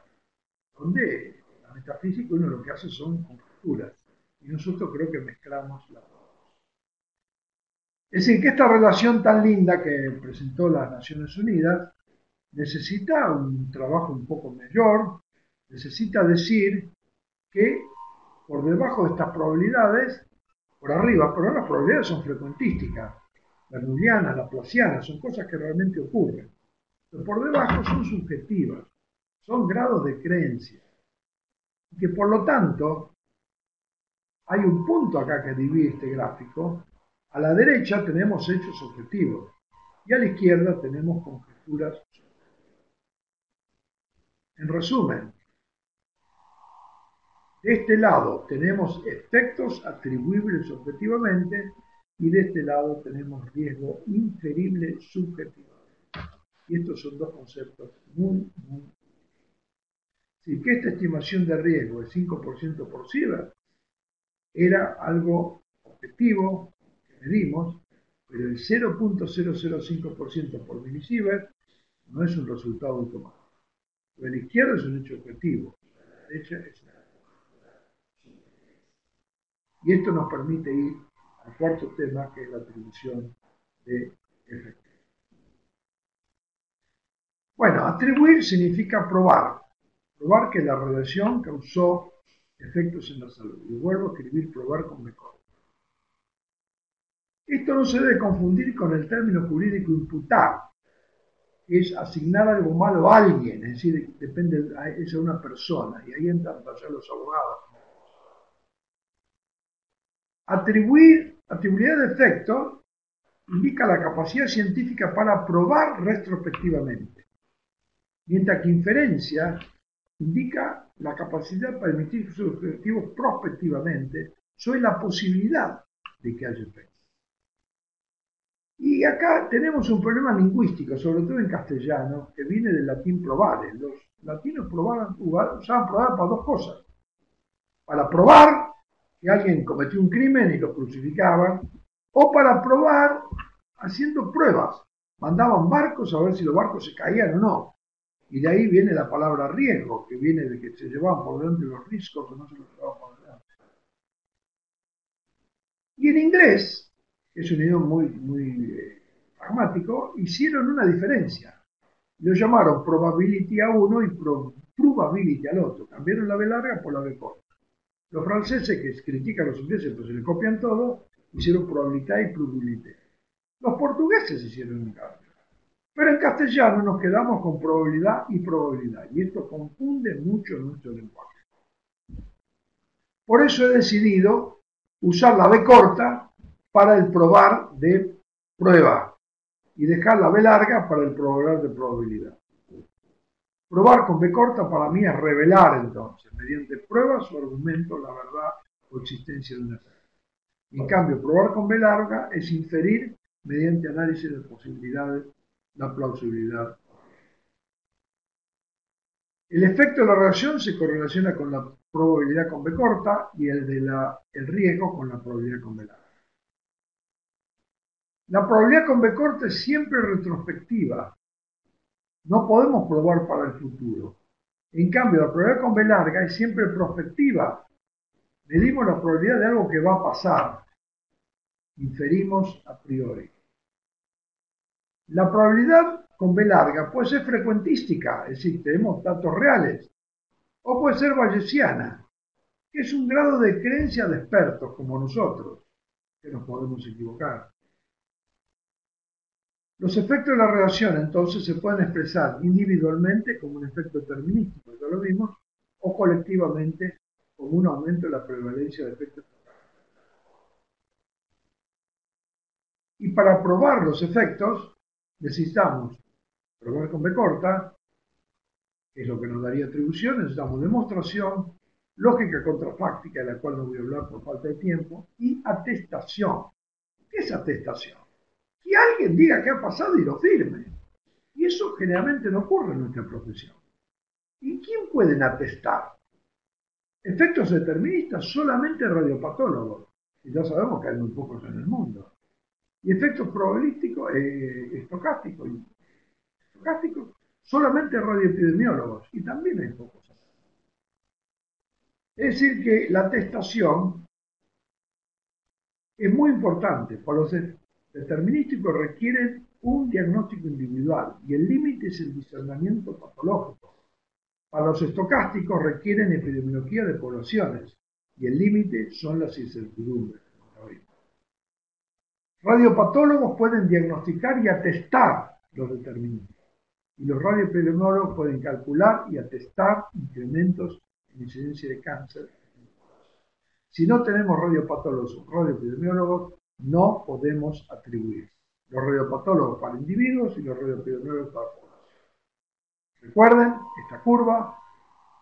donde la metafísica uno lo que hace son conjeturas, y nosotros creo que mezclamos las dos. Es decir, que esta relación tan linda que presentó las Naciones Unidas necesita un trabajo un poco mayor, necesita decir que por debajo de estas probabilidades, por arriba, pero las probabilidades son frecuentísticas, bernoullianas, laplacianas, son cosas que realmente ocurren. Pero por debajo son subjetivas, son grados de creencia. Y que por lo tanto, hay un punto acá que divide este gráfico. A la derecha tenemos hechos objetivos y a la izquierda tenemos conjeturas. En resumen, de este lado tenemos efectos atribuibles objetivamente y de este lado tenemos riesgo inferible subjetivamente. Y estos son dos conceptos muy Así que esta estimación de riesgo de 5% por ciber era algo objetivo que medimos, pero el 0.005% por milisievert no es un resultado automático. A la izquierda es un hecho objetivo, a la derecha es una. Y esto nos permite ir al cuarto tema, que es la atribución de efectos. Bueno, atribuir significa probar que la radiación causó efectos en la salud. Y vuelvo a escribir probar con mejor. Esto no se debe confundir con el término jurídico imputar, que es asignar algo malo a alguien, es decir, depende, es de una persona, y ahí entran allá los abogados. Atribuir de efecto indica la capacidad científica para probar retrospectivamente, mientras que inferencia indica la capacidad para emitir sus objetivos prospectivamente sobre la posibilidad de que haya efectos. Y acá tenemos un problema lingüístico, sobre todo en castellano, que viene del latín probare. Los latinos usaban probar para dos cosas. Para probar que alguien cometió un crimen y lo crucificaban, o para probar haciendo pruebas. Mandaban barcos a ver si los barcos se caían o no. Y de ahí viene la palabra riesgo, que viene de que se llevaban por delante los riscos o no se los llevaban por delante. Y en inglés, que es un idioma muy pragmático, hicieron una diferencia. Lo llamaron probability a uno y probability al otro. Cambiaron la B larga por la B corta. Los franceses, que critican a los ingleses, pues se le copian todo, hicieron probabilità y probabilité. Los portugueses hicieron un cambio. Pero en castellano nos quedamos con probabilidad y probabilidad. Y esto confunde mucho nuestro lenguaje. Por eso he decidido usar la B corta para el probar de prueba y dejar la B larga para el probar de probabilidad. Probar con B corta para mí es revelar entonces, mediante pruebas o argumentos, la verdad o existencia de una fe. En cambio, probar con B larga es inferir mediante análisis de posibilidades la plausibilidad. El efecto de la reacción se correlaciona con la probabilidad con B corta y el riesgo con la probabilidad con B larga. La probabilidad con B corta es siempre retrospectiva. No podemos probar para el futuro. En cambio, la probabilidad con B larga es siempre prospectiva. Medimos la probabilidad de algo que va a pasar. Inferimos a priori. La probabilidad con B larga puede ser frecuentística, es decir, tenemos datos reales, o puede ser bayesiana, que es un grado de creencia de expertos como nosotros, que nos podemos equivocar. Los efectos de la relación entonces se pueden expresar individualmente como un efecto determinístico, ya lo vimos, o colectivamente como un aumento de la prevalencia de efectos. Y para probar los efectos necesitamos probar con B corta, que es lo que nos daría atribución, necesitamos demostración, lógica contrafáctica, de la cual no voy a hablar por falta de tiempo, y atestación. ¿Qué es atestación? Que alguien diga qué ha pasado y lo firme. Y eso generalmente no ocurre en nuestra profesión. ¿Y quién pueden atestar? Efectos deterministas solamente radiopatólogos, y ya sabemos que hay muy pocos en el mundo. Y efectos probabilísticos, estocásticos, solamente radioepidemiólogos, y también hay pocos. Es decir, que la atestación es muy importante. Para los determinísticos requieren un diagnóstico individual y el límite es el discernimiento patológico. Para los estocásticos requieren epidemiología de poblaciones y el límite son las incertidumbres. Radiopatólogos pueden diagnosticar y atestar los deterministas y los radioepidemiólogos pueden calcular y atestar incrementos en incidencia de cáncer. Si no tenemos radiopatólogos o radioepidemiólogos, no podemos atribuir. Los radiopatólogos para individuos y los radioepidemiólogos para población. Recuerden esta curva.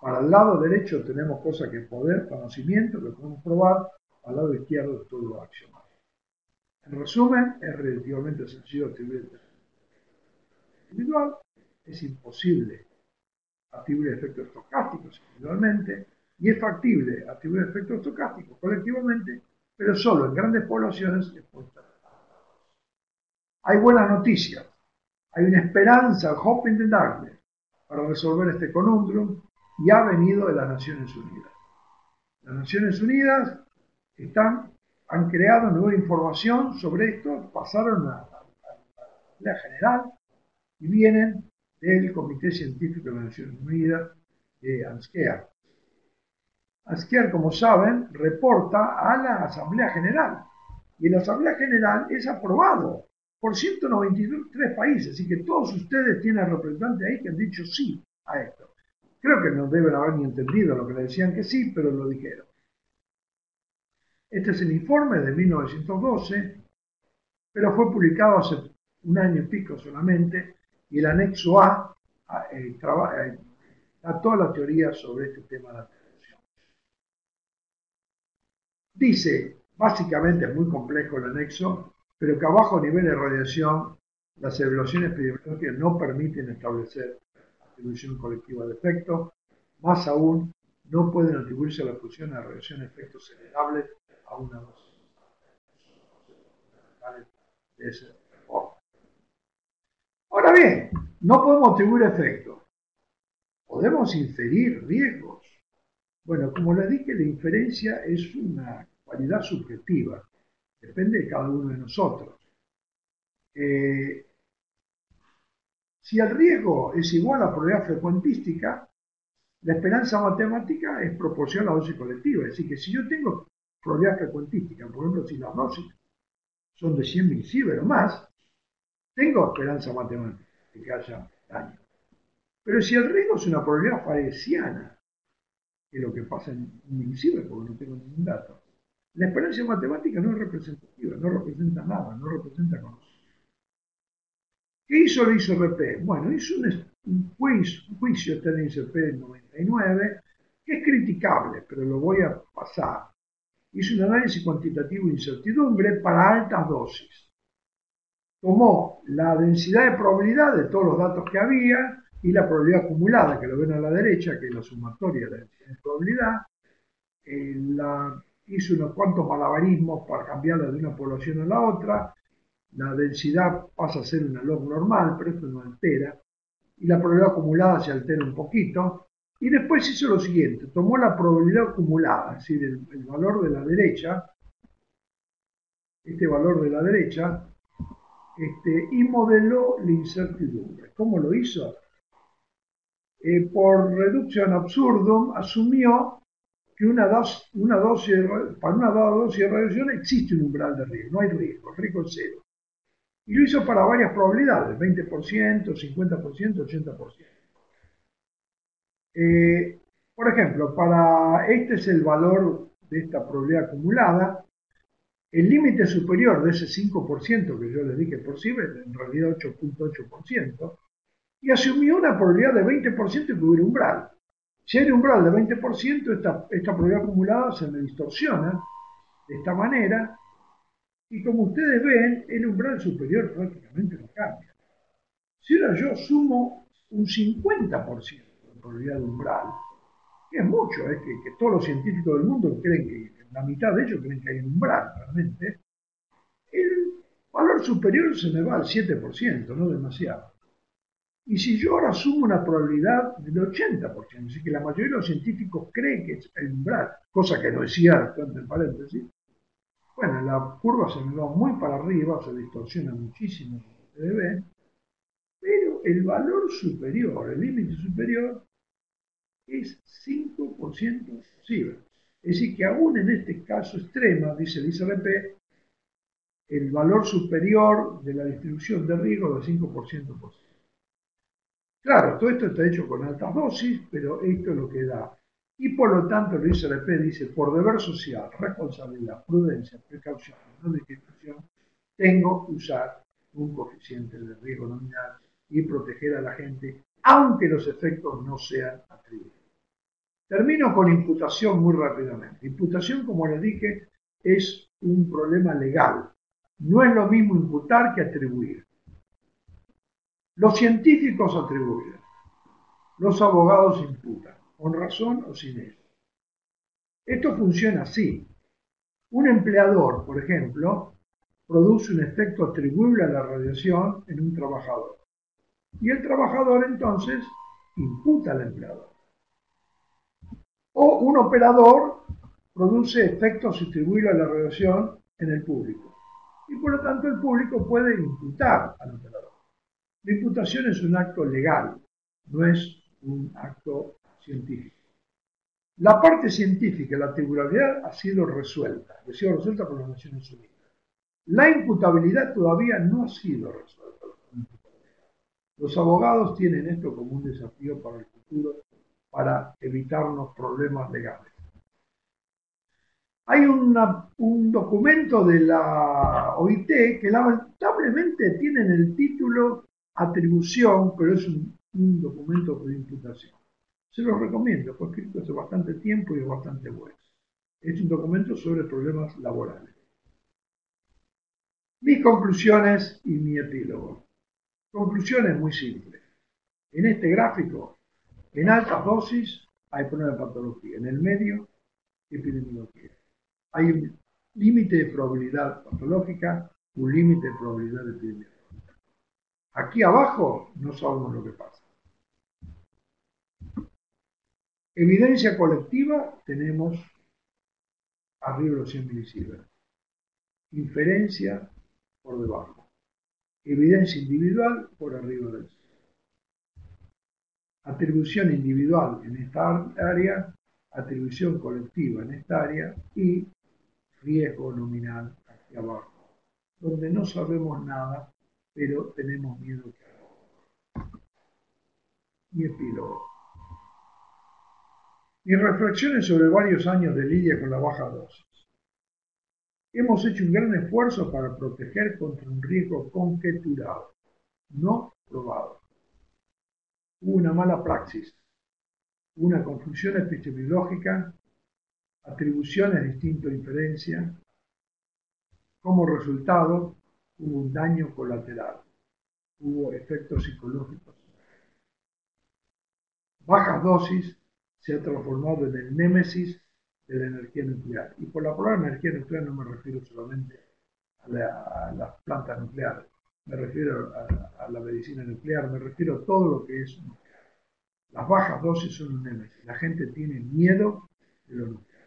Para el lado derecho tenemos cosas que poder, conocimiento, que podemos probar. Al lado izquierdo es todo accionar. En resumen, es relativamente sencillo atribuir individual. Es imposible atribuir efectos estocásticos individualmente y es factible atribuir efectos estocásticos colectivamente, pero solo en grandes poblaciones expuestas. Hay buenas noticias, hay una esperanza, hope in the darkness, para resolver este conundrum y ha venido de las Naciones Unidas. Las Naciones Unidas han creado nueva información sobre esto, pasaron a la Asamblea General y vienen del Comité Científico de las Naciones Unidas, de ANSCEA. ANSCEA, como saben, reporta a la Asamblea General y en la Asamblea General es aprobado por 193 países, así que todos ustedes tienen representantes ahí que han dicho sí a esto. Creo que no deben haber ni entendido lo que le decían que sí, pero lo dijeron. Este es el informe de 1912, pero fue publicado hace un año y pico solamente, y el anexo A da toda la teoría sobre este tema de la televisión. Dice, básicamente es muy complejo el anexo, pero que a bajo nivel de radiación las evaluaciones epidemiológicas no permiten establecer atribución colectiva de efectos. Más aún, no pueden atribuirse a la fusión a radiación efectos generables a una dosis de esa forma. Ahora bien, no podemos atribuir efectos. Podemos inferir riesgos. Bueno, como les dije, la inferencia es una cualidad subjetiva. Depende de cada uno de nosotros. Si el riesgo es igual a la probabilidad frecuentística, la esperanza matemática es proporcional a la dosis colectiva. Es decir, que si yo tengo probabilidad frecuentística, por ejemplo, si las dosis son de 100 milisievert o más, tengo esperanza matemática de que haya daño. Pero si el riesgo es una probabilidad bayesiana, que es lo que pasa en milisievert, porque no tengo ningún dato, la esperanza matemática no es representativa, no representa nada, no representa conocimiento. ¿Qué hizo el ICRP? Bueno, hizo un juicio, está en el ICRP del 99, que es criticable, pero lo voy a pasar. Hizo un análisis cuantitativo de incertidumbre para altas dosis. Tomó la densidad de probabilidad de todos los datos que había y la probabilidad acumulada, que lo ven a la derecha, que es la sumatoria de la densidad de probabilidad. Hizo unos cuantos malabarismos para cambiarla de una población a la otra. La densidad pasa a ser una log normal, pero esto no altera. Y la probabilidad acumulada se altera un poquito. Y después hizo lo siguiente, tomó la probabilidad acumulada, es decir, el valor de la derecha, este valor de la derecha, y modeló la incertidumbre. ¿Cómo lo hizo? Por reducción absurdum, asumió que para una dada dosis de radiación existe un umbral de riesgo, no hay riesgo, el riesgo es cero. Y lo hizo para varias probabilidades, 20%, 50%, 80%. Por ejemplo, este es el valor de esta probabilidad acumulada. El límite superior de ese 5% que yo les dije posible, en realidad 8.8%, y asumió una probabilidad de 20% que hubiera umbral. Si hay un umbral de 20%, esta probabilidad acumulada se me distorsiona de esta manera, y como ustedes ven, el umbral superior prácticamente no cambia. Si ahora yo sumo un 50% de probabilidad de umbral, que es mucho, es que todos los científicos del mundo creen que, la mitad de ellos creen que hay un umbral realmente, el valor superior se me va al 7%, no demasiado. Y si yo ahora sumo una probabilidad del 80%, es decir, que la mayoría de los científicos creen que es el umbral, cosa que no es cierto, entre paréntesis, bueno, la curva se me va muy para arriba, se distorsiona muchísimo, como ustedes ven, pero el valor superior, el límite superior, es 5% posible. Es decir, que aún en este caso extremo, dice el ICRP, el valor superior de la distribución de riesgo es del 5% posible. Claro, todo esto está hecho con altas dosis, pero esto es lo que da. Y por lo tanto, el ICRP dice, por deber social, responsabilidad, prudencia, precaución, no discriminación, tengo que usar un coeficiente de riesgo nominal y proteger a la gente, aunque los efectos no sean atribuidos. Termino con imputación muy rápidamente. Imputación, como les dije, es un problema legal. No es lo mismo imputar que atribuir. Los científicos atribuyen, los abogados imputan, con razón o sin eso. Esto funciona así. Un empleador, por ejemplo, produce un efecto atribuible a la radiación en un trabajador. Y el trabajador entonces imputa al empleador. O un operador produce efectos atribuibles a la radiación en el público. Y por lo tanto el público puede imputar al operador. La imputación es un acto legal, no es un acto científico. La parte científica, la atribulabilidad, ha sido resuelta por las Naciones Unidas. La imputabilidad todavía no ha sido resuelta. Los abogados tienen esto como un desafío para el futuro, para evitarnos problemas legales. Hay un documento de la OIT que lamentablemente tiene en el título atribución, pero es un documento de imputación. Se lo recomiendo, fue escrito hace bastante tiempo y es bastante bueno. Es un documento sobre problemas laborales. Mis conclusiones y mi epílogo. Conclusiones muy simples. En este gráfico, en altas dosis hay problema de patología, en el medio, epidemiología. Hay un límite de probabilidad patológica, un límite de probabilidad epidemiológica. Aquí abajo no sabemos lo que pasa. Evidencia colectiva tenemos arriba de los 100 milisieverts. Inferencia por debajo. Evidencia individual por arriba del 100. Atribución individual en esta área, atribución colectiva en esta área y riesgo nominal aquí abajo, donde no sabemos nada, pero tenemos miedo que haga. Mi epílogo. Mis reflexiones sobre varios años de lidia con la baja dosis. Hemos hecho un gran esfuerzo para proteger contra un riesgo conjeturado, no probado. Hubo una mala praxis, una confusión epidemiológica, atribuciones distinto a inferencia. Como resultado, hubo un daño colateral, hubo efectos psicológicos. Bajas dosis se ha transformado en el némesis de la energía nuclear. Y por la palabra energía nuclear no me refiero solamente a las plantas nucleares, me refiero a la medicina nuclear, me refiero a todo lo que es nuclear. Las bajas dosis son un némesis, la gente tiene miedo de lo nuclear.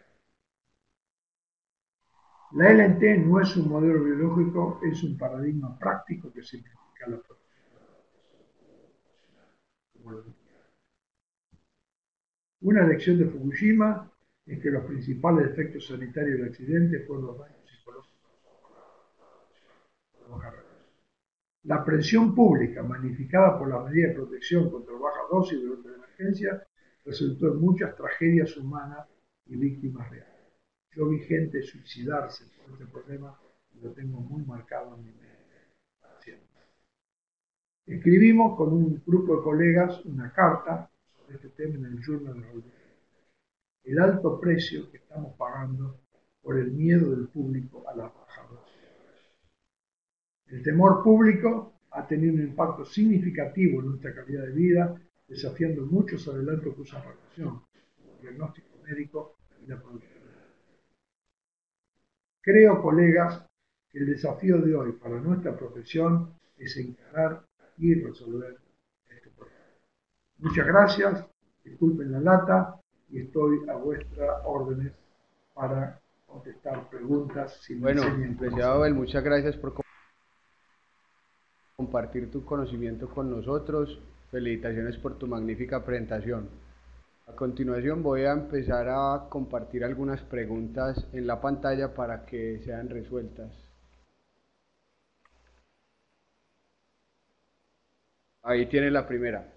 La LNT no es un modelo biológico, es un paradigma práctico que simplifica la protección. Una lección de Fukushima es que los principales efectos sanitarios del accidente fueron los daños psicológicos por baja radiación. La presión pública magnificada por las medidas de protección contra bajas dosis durante la emergencia resultó en muchas tragedias humanas y víctimas reales. Yo vi gente suicidarse por este problema y lo tengo muy marcado en mi mente para siempre. Escribimos con un grupo de colegas una carta sobre este tema en el Journal of Health. El alto precio que estamos pagando por el miedo del público a las bajas dosis. El temor público ha tenido un impacto significativo en nuestra calidad de vida, desafiando muchos adelantos que usan radiación, como el diagnóstico médico y la producción. Creo, colegas, que el desafío de hoy para nuestra profesión es encarar y resolver este problema. Muchas gracias, disculpen la lata y estoy a vuestras órdenes para contestar preguntas. Si Bueno, apreciado Abel, muchas gracias por compartir tu conocimiento con nosotros. Felicitaciones por tu magnífica presentación. A continuación voy a empezar a compartir algunas preguntas en la pantalla para que sean resueltas. Ahí tiene la primera,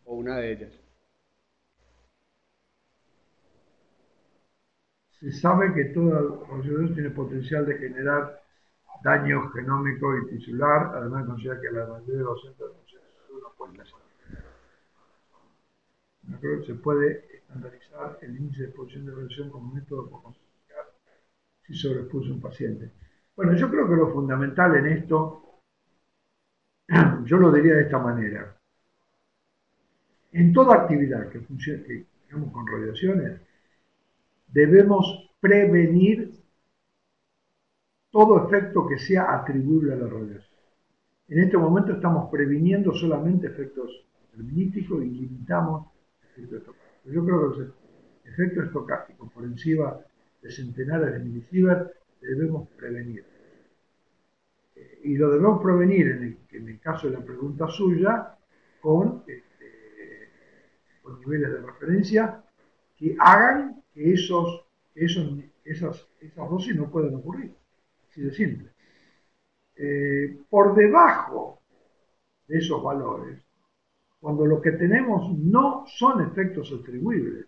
o una de ellas. Se sabe que toda radiación tiene potencial de generar daño genómico y tisular, además de considerar que la mayoría de los centros de salud no pueden hacer. Creo que se puede estandarizar el índice de exposición de radiación como método para cuantificar si sobreexpuso un paciente. Bueno, yo creo que lo fundamental en esto, yo lo diría de esta manera. En toda actividad que funcione, que tengamos con radiaciones, debemos prevenir todo efecto que sea atribuible a la radiación. En este momento estamos previniendo solamente efectos determinísticos y limitamos efectos estocásticos. Yo creo que los efectos estocásticos por encima de centenares de milisieverts debemos prevenir. Y lo debemos prevenir, en el caso de la pregunta suya, con niveles de referencia que hagan que esas dosis no puedan ocurrir. Así de simple. Por debajo de esos valores, cuando lo que tenemos no son efectos atribuibles,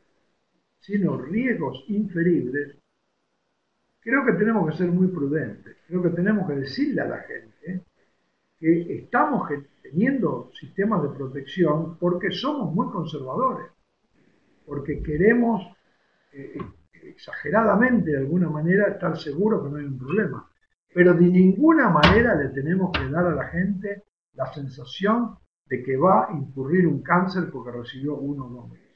sino riesgos inferibles, creo que tenemos que ser muy prudentes. Creo que tenemos que decirle a la gente que estamos teniendo sistemas de protección porque somos muy conservadores, porque queremos exageradamente, de alguna manera, estar seguros que no hay un problema. pero de ninguna manera le tenemos que dar a la gente la sensación de que va a incurrir un cáncer porque recibió 1 o 2 meses.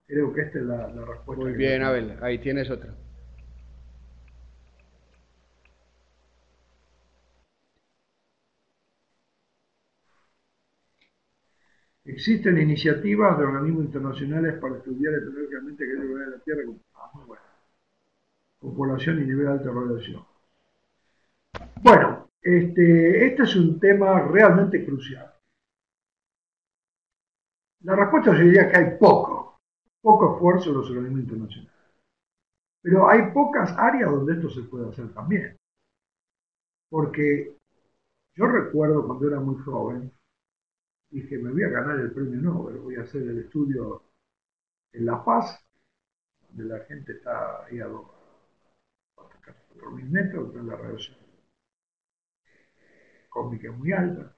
Creo que esta es la respuesta. Muy bien, Abel, ahí tienes otra. Existen iniciativas de organismos internacionales para estudiar ecológicamente qué es lo que hay en la Tierra. Muy bueno. Con población y nivel de alta radiación. Bueno, este es un tema realmente crucial. La respuesta yo diría que hay poco esfuerzo en los organismos internacionales. Pero hay pocas áreas donde esto se puede hacer también. Porque yo recuerdo cuando era muy joven, dije, me voy a ganar el premio Nobel, voy a hacer el estudio en La Paz, donde la gente está ahí a 4.000 metros, con la radiación cósmica muy alta.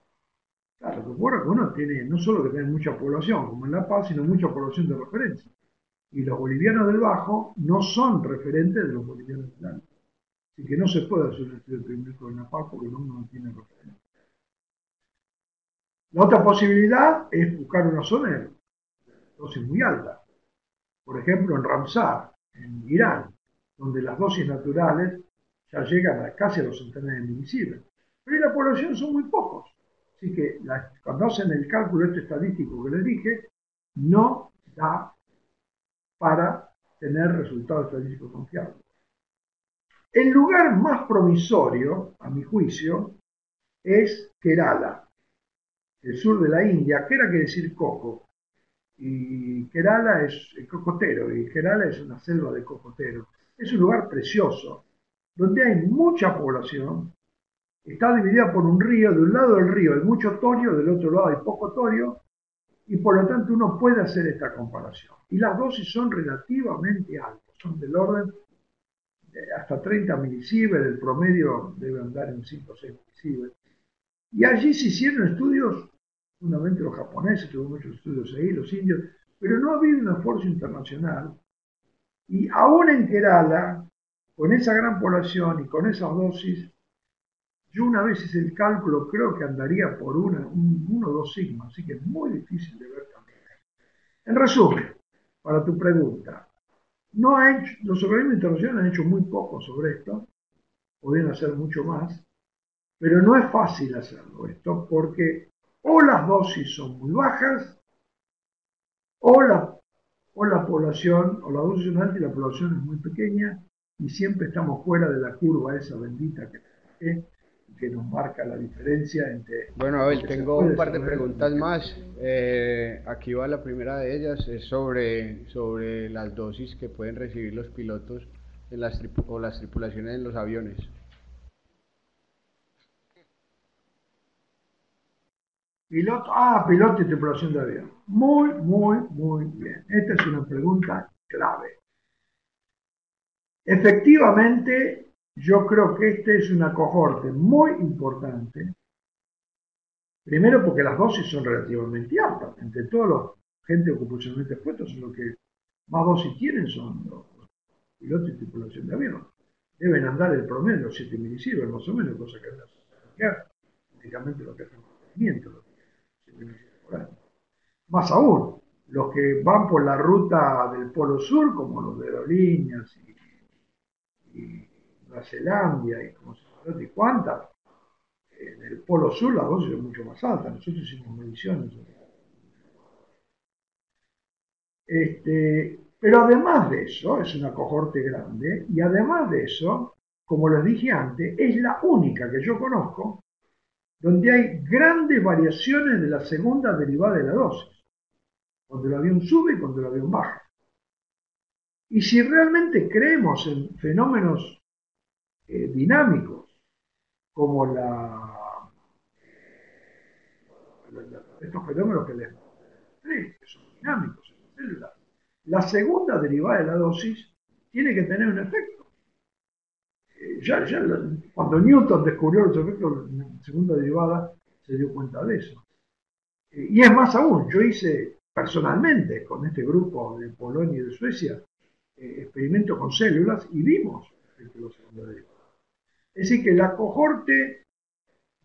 Claro, recuerdo que uno tiene, no solo que tiene mucha población, como en La Paz, sino mucha población de referencia. Y los bolivianos del Bajo no son referentes de los bolivianos del Alto. Así que no se puede hacer un estudio epidemiológico en La Paz porque uno no tiene referencia. La otra posibilidad es buscar una zona de dosis muy alta. Por ejemplo, en Ramsar, en Irán, donde las dosis naturales ya llegan a casi a los centenares de milisievert. Pero en la población son muy pocos. Así que cuando hacen el cálculo este estadístico que les dije, no da para tener resultados estadísticos confiables. El lugar más promisorio, a mi juicio, es Kerala, el sur de la India. Kera quiere decir coco, y Kerala es el cocotero, y Kerala es una selva de cocoteros. Es un lugar precioso, donde hay mucha población, está dividida por un río, de un lado del río hay mucho torio, del otro lado hay poco torio, y por lo tanto uno puede hacer esta comparación. Y las dosis son relativamente altas, son del orden de hasta 30 milisievert, el promedio debe andar en 5 o 6 milisievert. Y allí se hicieron estudios, fundamentalmente los japoneses, tuvo muchos estudios ahí, los indios, pero no ha habido un esfuerzo internacional. Y aún en Kerala, con esa gran población y con esas dosis, yo una vez hice el cálculo, creo que andaría por 1 o 2 sigmas, así que es muy difícil de ver también. En resumen, para tu pregunta, los organismos internacionales han hecho muy poco sobre esto, podrían hacer mucho más, pero no es fácil hacerlo esto porque o las dosis son muy bajas o la población, o la dosis son altas y la población es muy pequeña y siempre estamos fuera de la curva esa bendita que nos marca la diferencia entre... Bueno, Abel, tengo un par de preguntas más. Aquí va la primera de ellas, es sobre las dosis que pueden recibir los pilotos en o las tripulaciones en los aviones. Piloto y tripulación de avión. Muy bien. Esta es una pregunta clave. Efectivamente, yo creo que esta es una cohorte muy importante. Primero porque las dosis son relativamente altas. Entre todos los gente ocupacionalmente expuestos, los que más dosis tienen son los pilotos y tripulación de avión. Deben andar el promedio de los 7 milisievert más o menos, cosa que es prácticamente lo que hace el mantenimiento. Más aún, los que van por la ruta del Polo Sur, como los de aerolíneas y Nueva Zelanda y como se llama y cuántas, en el Polo Sur la dosis es mucho más alta. Nosotros hicimos mediciones. Pero además de eso, es una cohorte grande, y además de eso, como les dije antes, es la única que yo conozco donde hay grandes variaciones de la segunda derivada de la dosis, cuando el avión sube y cuando el avión baja. Y si realmente creemos en fenómenos dinámicos, como estos fenómenos que son dinámicos en la célula, la segunda derivada de la dosis tiene que tener un efecto. Cuando Newton descubrió los efectos de segunda derivada, se dio cuenta de eso. Y es más aún, yo hice personalmente con este grupo de Polonia y de Suecia experimentos con células y vimos efectos de la segunda derivada. Es decir, que la cohorte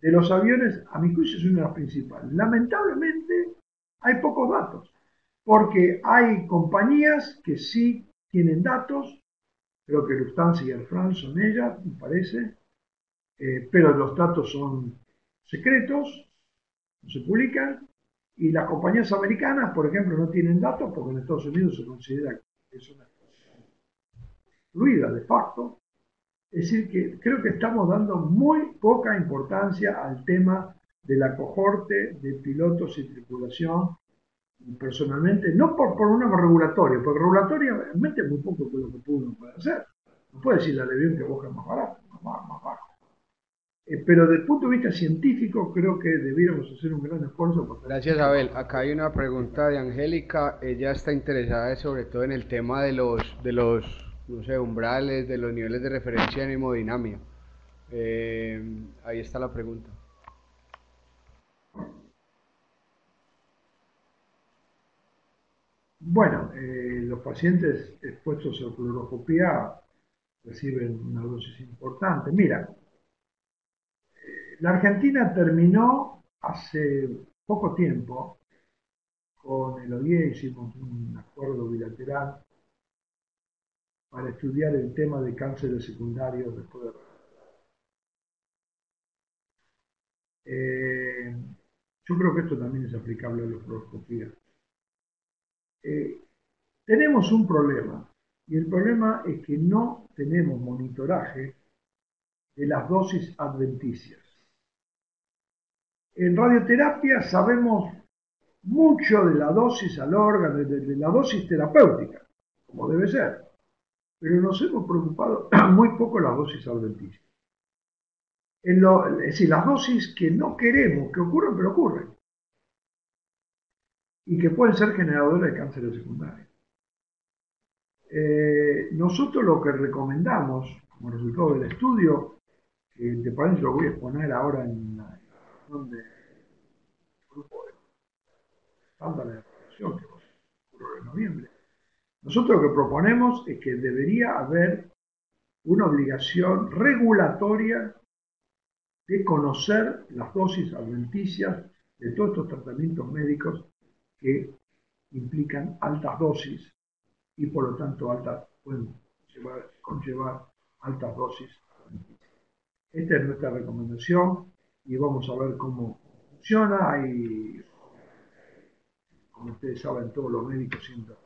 de los aviones, a mi juicio, es una de las principales. Lamentablemente, hay pocos datos, porque hay compañías que sí tienen datos, creo que Lufthansa y Air France son ellas, me parece, pero los datos son secretos, no se publican, y las compañías americanas, por ejemplo, no tienen datos porque en Estados Unidos se considera que es una fluida de facto. Es decir, que creo que estamos dando muy poca importancia al tema de la cohorte de pilotos y tripulación. Personalmente, no por un tema regulatorio, porque regulatoriamente es muy poco que lo que uno puede hacer. No puede decirle al avión que busca más barato, más bajo. Pero desde el punto de vista científico, creo que debiéramos hacer un gran esfuerzo por tener Gracias, mucho más Abel. Acá hay datos. una pregunta de Angélica. Ella está interesada sobre todo en el tema no sé, umbrales, de los niveles de referencia en hemodinamia. Ahí está la pregunta. Bueno, los pacientes expuestos a fluoroscopía reciben una dosis importante. Mira, la Argentina terminó hace poco tiempo con el OIE, hicimos un acuerdo bilateral para estudiar el tema de cánceres secundarios después de... Eh, yo creo que esto también es aplicable a la fluoroscopía. Eh, tenemos un problema, y el problema es que no tenemos monitoraje de las dosis adventicias. En radioterapia sabemos mucho de la dosis al órgano, de la dosis terapéutica, como debe ser, pero nos hemos preocupado muy poco de las dosis adventicias. Es decir, las dosis que no queremos que ocurran, pero ocurren, y que pueden ser generadoras de cánceres secundarios. Nosotros lo que recomendamos, como resultado del estudio, que te parece lo voy a exponer ahora en la reunión del grupo de estándar de evaluación que ocurrió en noviembre. Nosotros lo que proponemos es que debería haber una obligación regulatoria de conocer las dosis adventicias de todos estos tratamientos médicos que implican altas dosis y por lo tanto pueden conllevar altas dosis adventicias. Esta es nuestra recomendación y vamos a ver cómo funciona. Y como ustedes saben, todos los médicos siempre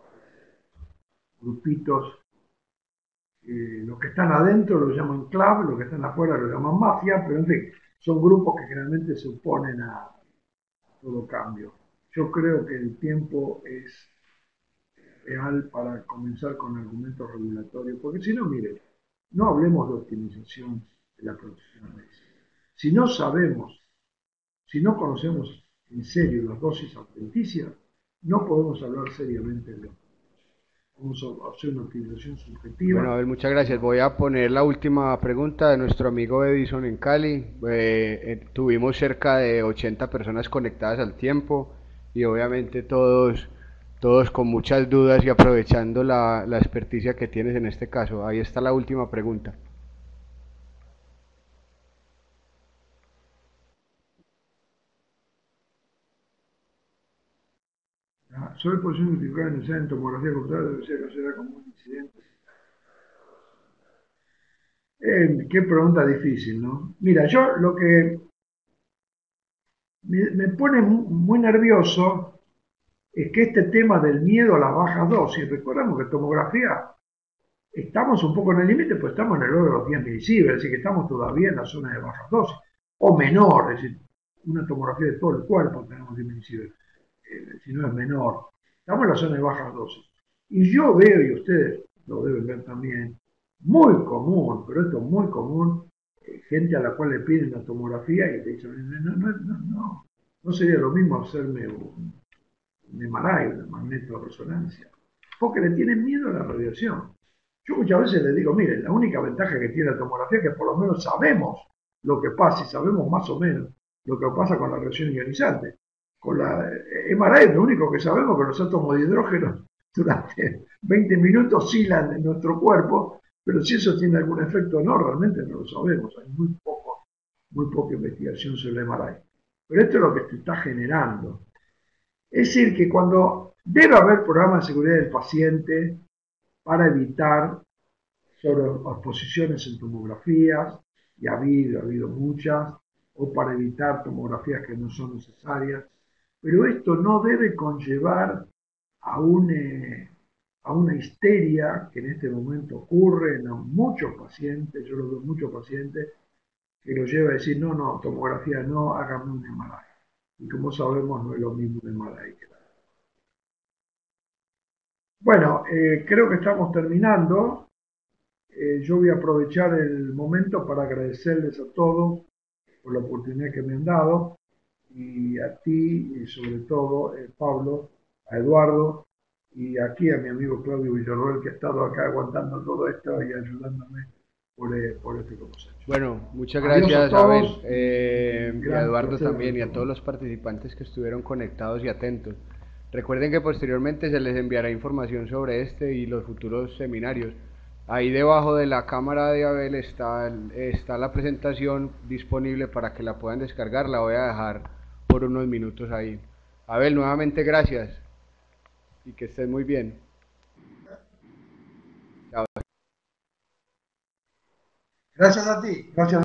grupitos. Los que están adentro lo llaman club, los que están afuera lo llaman mafia, pero en fin, son grupos que generalmente se oponen a todo cambio. Yo creo que el tiempo es real para comenzar con argumentos regulatorios, porque si no, mire, no hablemos de optimización de la producción de medicina. Si no sabemos, si no conocemos en serio las dosis adventicias, no podemos hablar seriamente de vamos a hacer una optimización Bueno, subjetiva. Abel, muchas gracias. Voy a poner la última pregunta de nuestro amigo Edison en Cali. Tuvimos cerca de 80 personas conectadas al tiempo y obviamente todos con muchas dudas y aprovechando la experticia que tienes en este caso. Ahí está la última pregunta. Sobre posición notificada en el tomografía computadora debe ser considerada como un incidente. Qué pregunta difícil, ¿no? Mira, yo lo que me pone muy nervioso es que este tema del miedo a las bajas dosis, recordemos que tomografía, estamos un poco en el límite, pues estamos en el orden de los 10 milisievert, es decir, que estamos todavía en la zona de bajas dosis, o menor, es decir, una tomografía de todo el cuerpo tenemos 10 milisievert, si no es menor. Estamos en la zona de bajas dosis. Y yo veo, y ustedes lo deben ver también, muy común, pero esto es muy común, gente a la cual le piden la tomografía y te dicen, no sería lo mismo hacerme un MRI, una magnetoresonancia, porque le tienen miedo a la radiación. Yo muchas veces les digo, miren, la única ventaja que tiene la tomografía es que por lo menos sabemos lo que pasa y sabemos más o menos lo que pasa con la radiación ionizante. Con la MRI lo único que sabemos es que los átomos de hidrógeno durante 20 minutos oscilan en nuestro cuerpo, Pero si eso tiene algún efecto o no, realmente no lo sabemos. Hay muy poca investigación sobre el MRI. Pero esto es lo que se está generando. Es decir, que cuando debe haber programas de seguridad del paciente para evitar sobreexposiciones en tomografías, y ha habido muchas, o para evitar tomografías que no son necesarias, pero esto no debe conllevar a, a una histeria que en este momento ocurre en muchos pacientes, yo lo veo en muchos pacientes, que lo lleva a decir, no, no, tomografía no, hágame un MRI. Y como sabemos, no es lo mismo un MRI que la. Bueno, creo que estamos terminando. Yo voy a aprovechar el momento para agradecerles a todos por la oportunidad que me han dado y a ti y sobre todo Pablo, a Eduardo y aquí a mi amigo Claudio Villarroel que ha estado acá aguantando todo esto y ayudándome por este concepto. Bueno, muchas Adiós a gracias, Abel, todos y a gran Eduardo placer también, haber y a estado. todos los participantes que estuvieron conectados y atentos. Recuerden que posteriormente se les enviará información sobre este y los futuros seminarios. Ahí debajo de la cámara de Abel está la presentación disponible para que la puedan descargar. La voy a dejar por unos minutos ahí. Abel, nuevamente gracias y que estés muy bien. Chao. Gracias a ti. Gracias.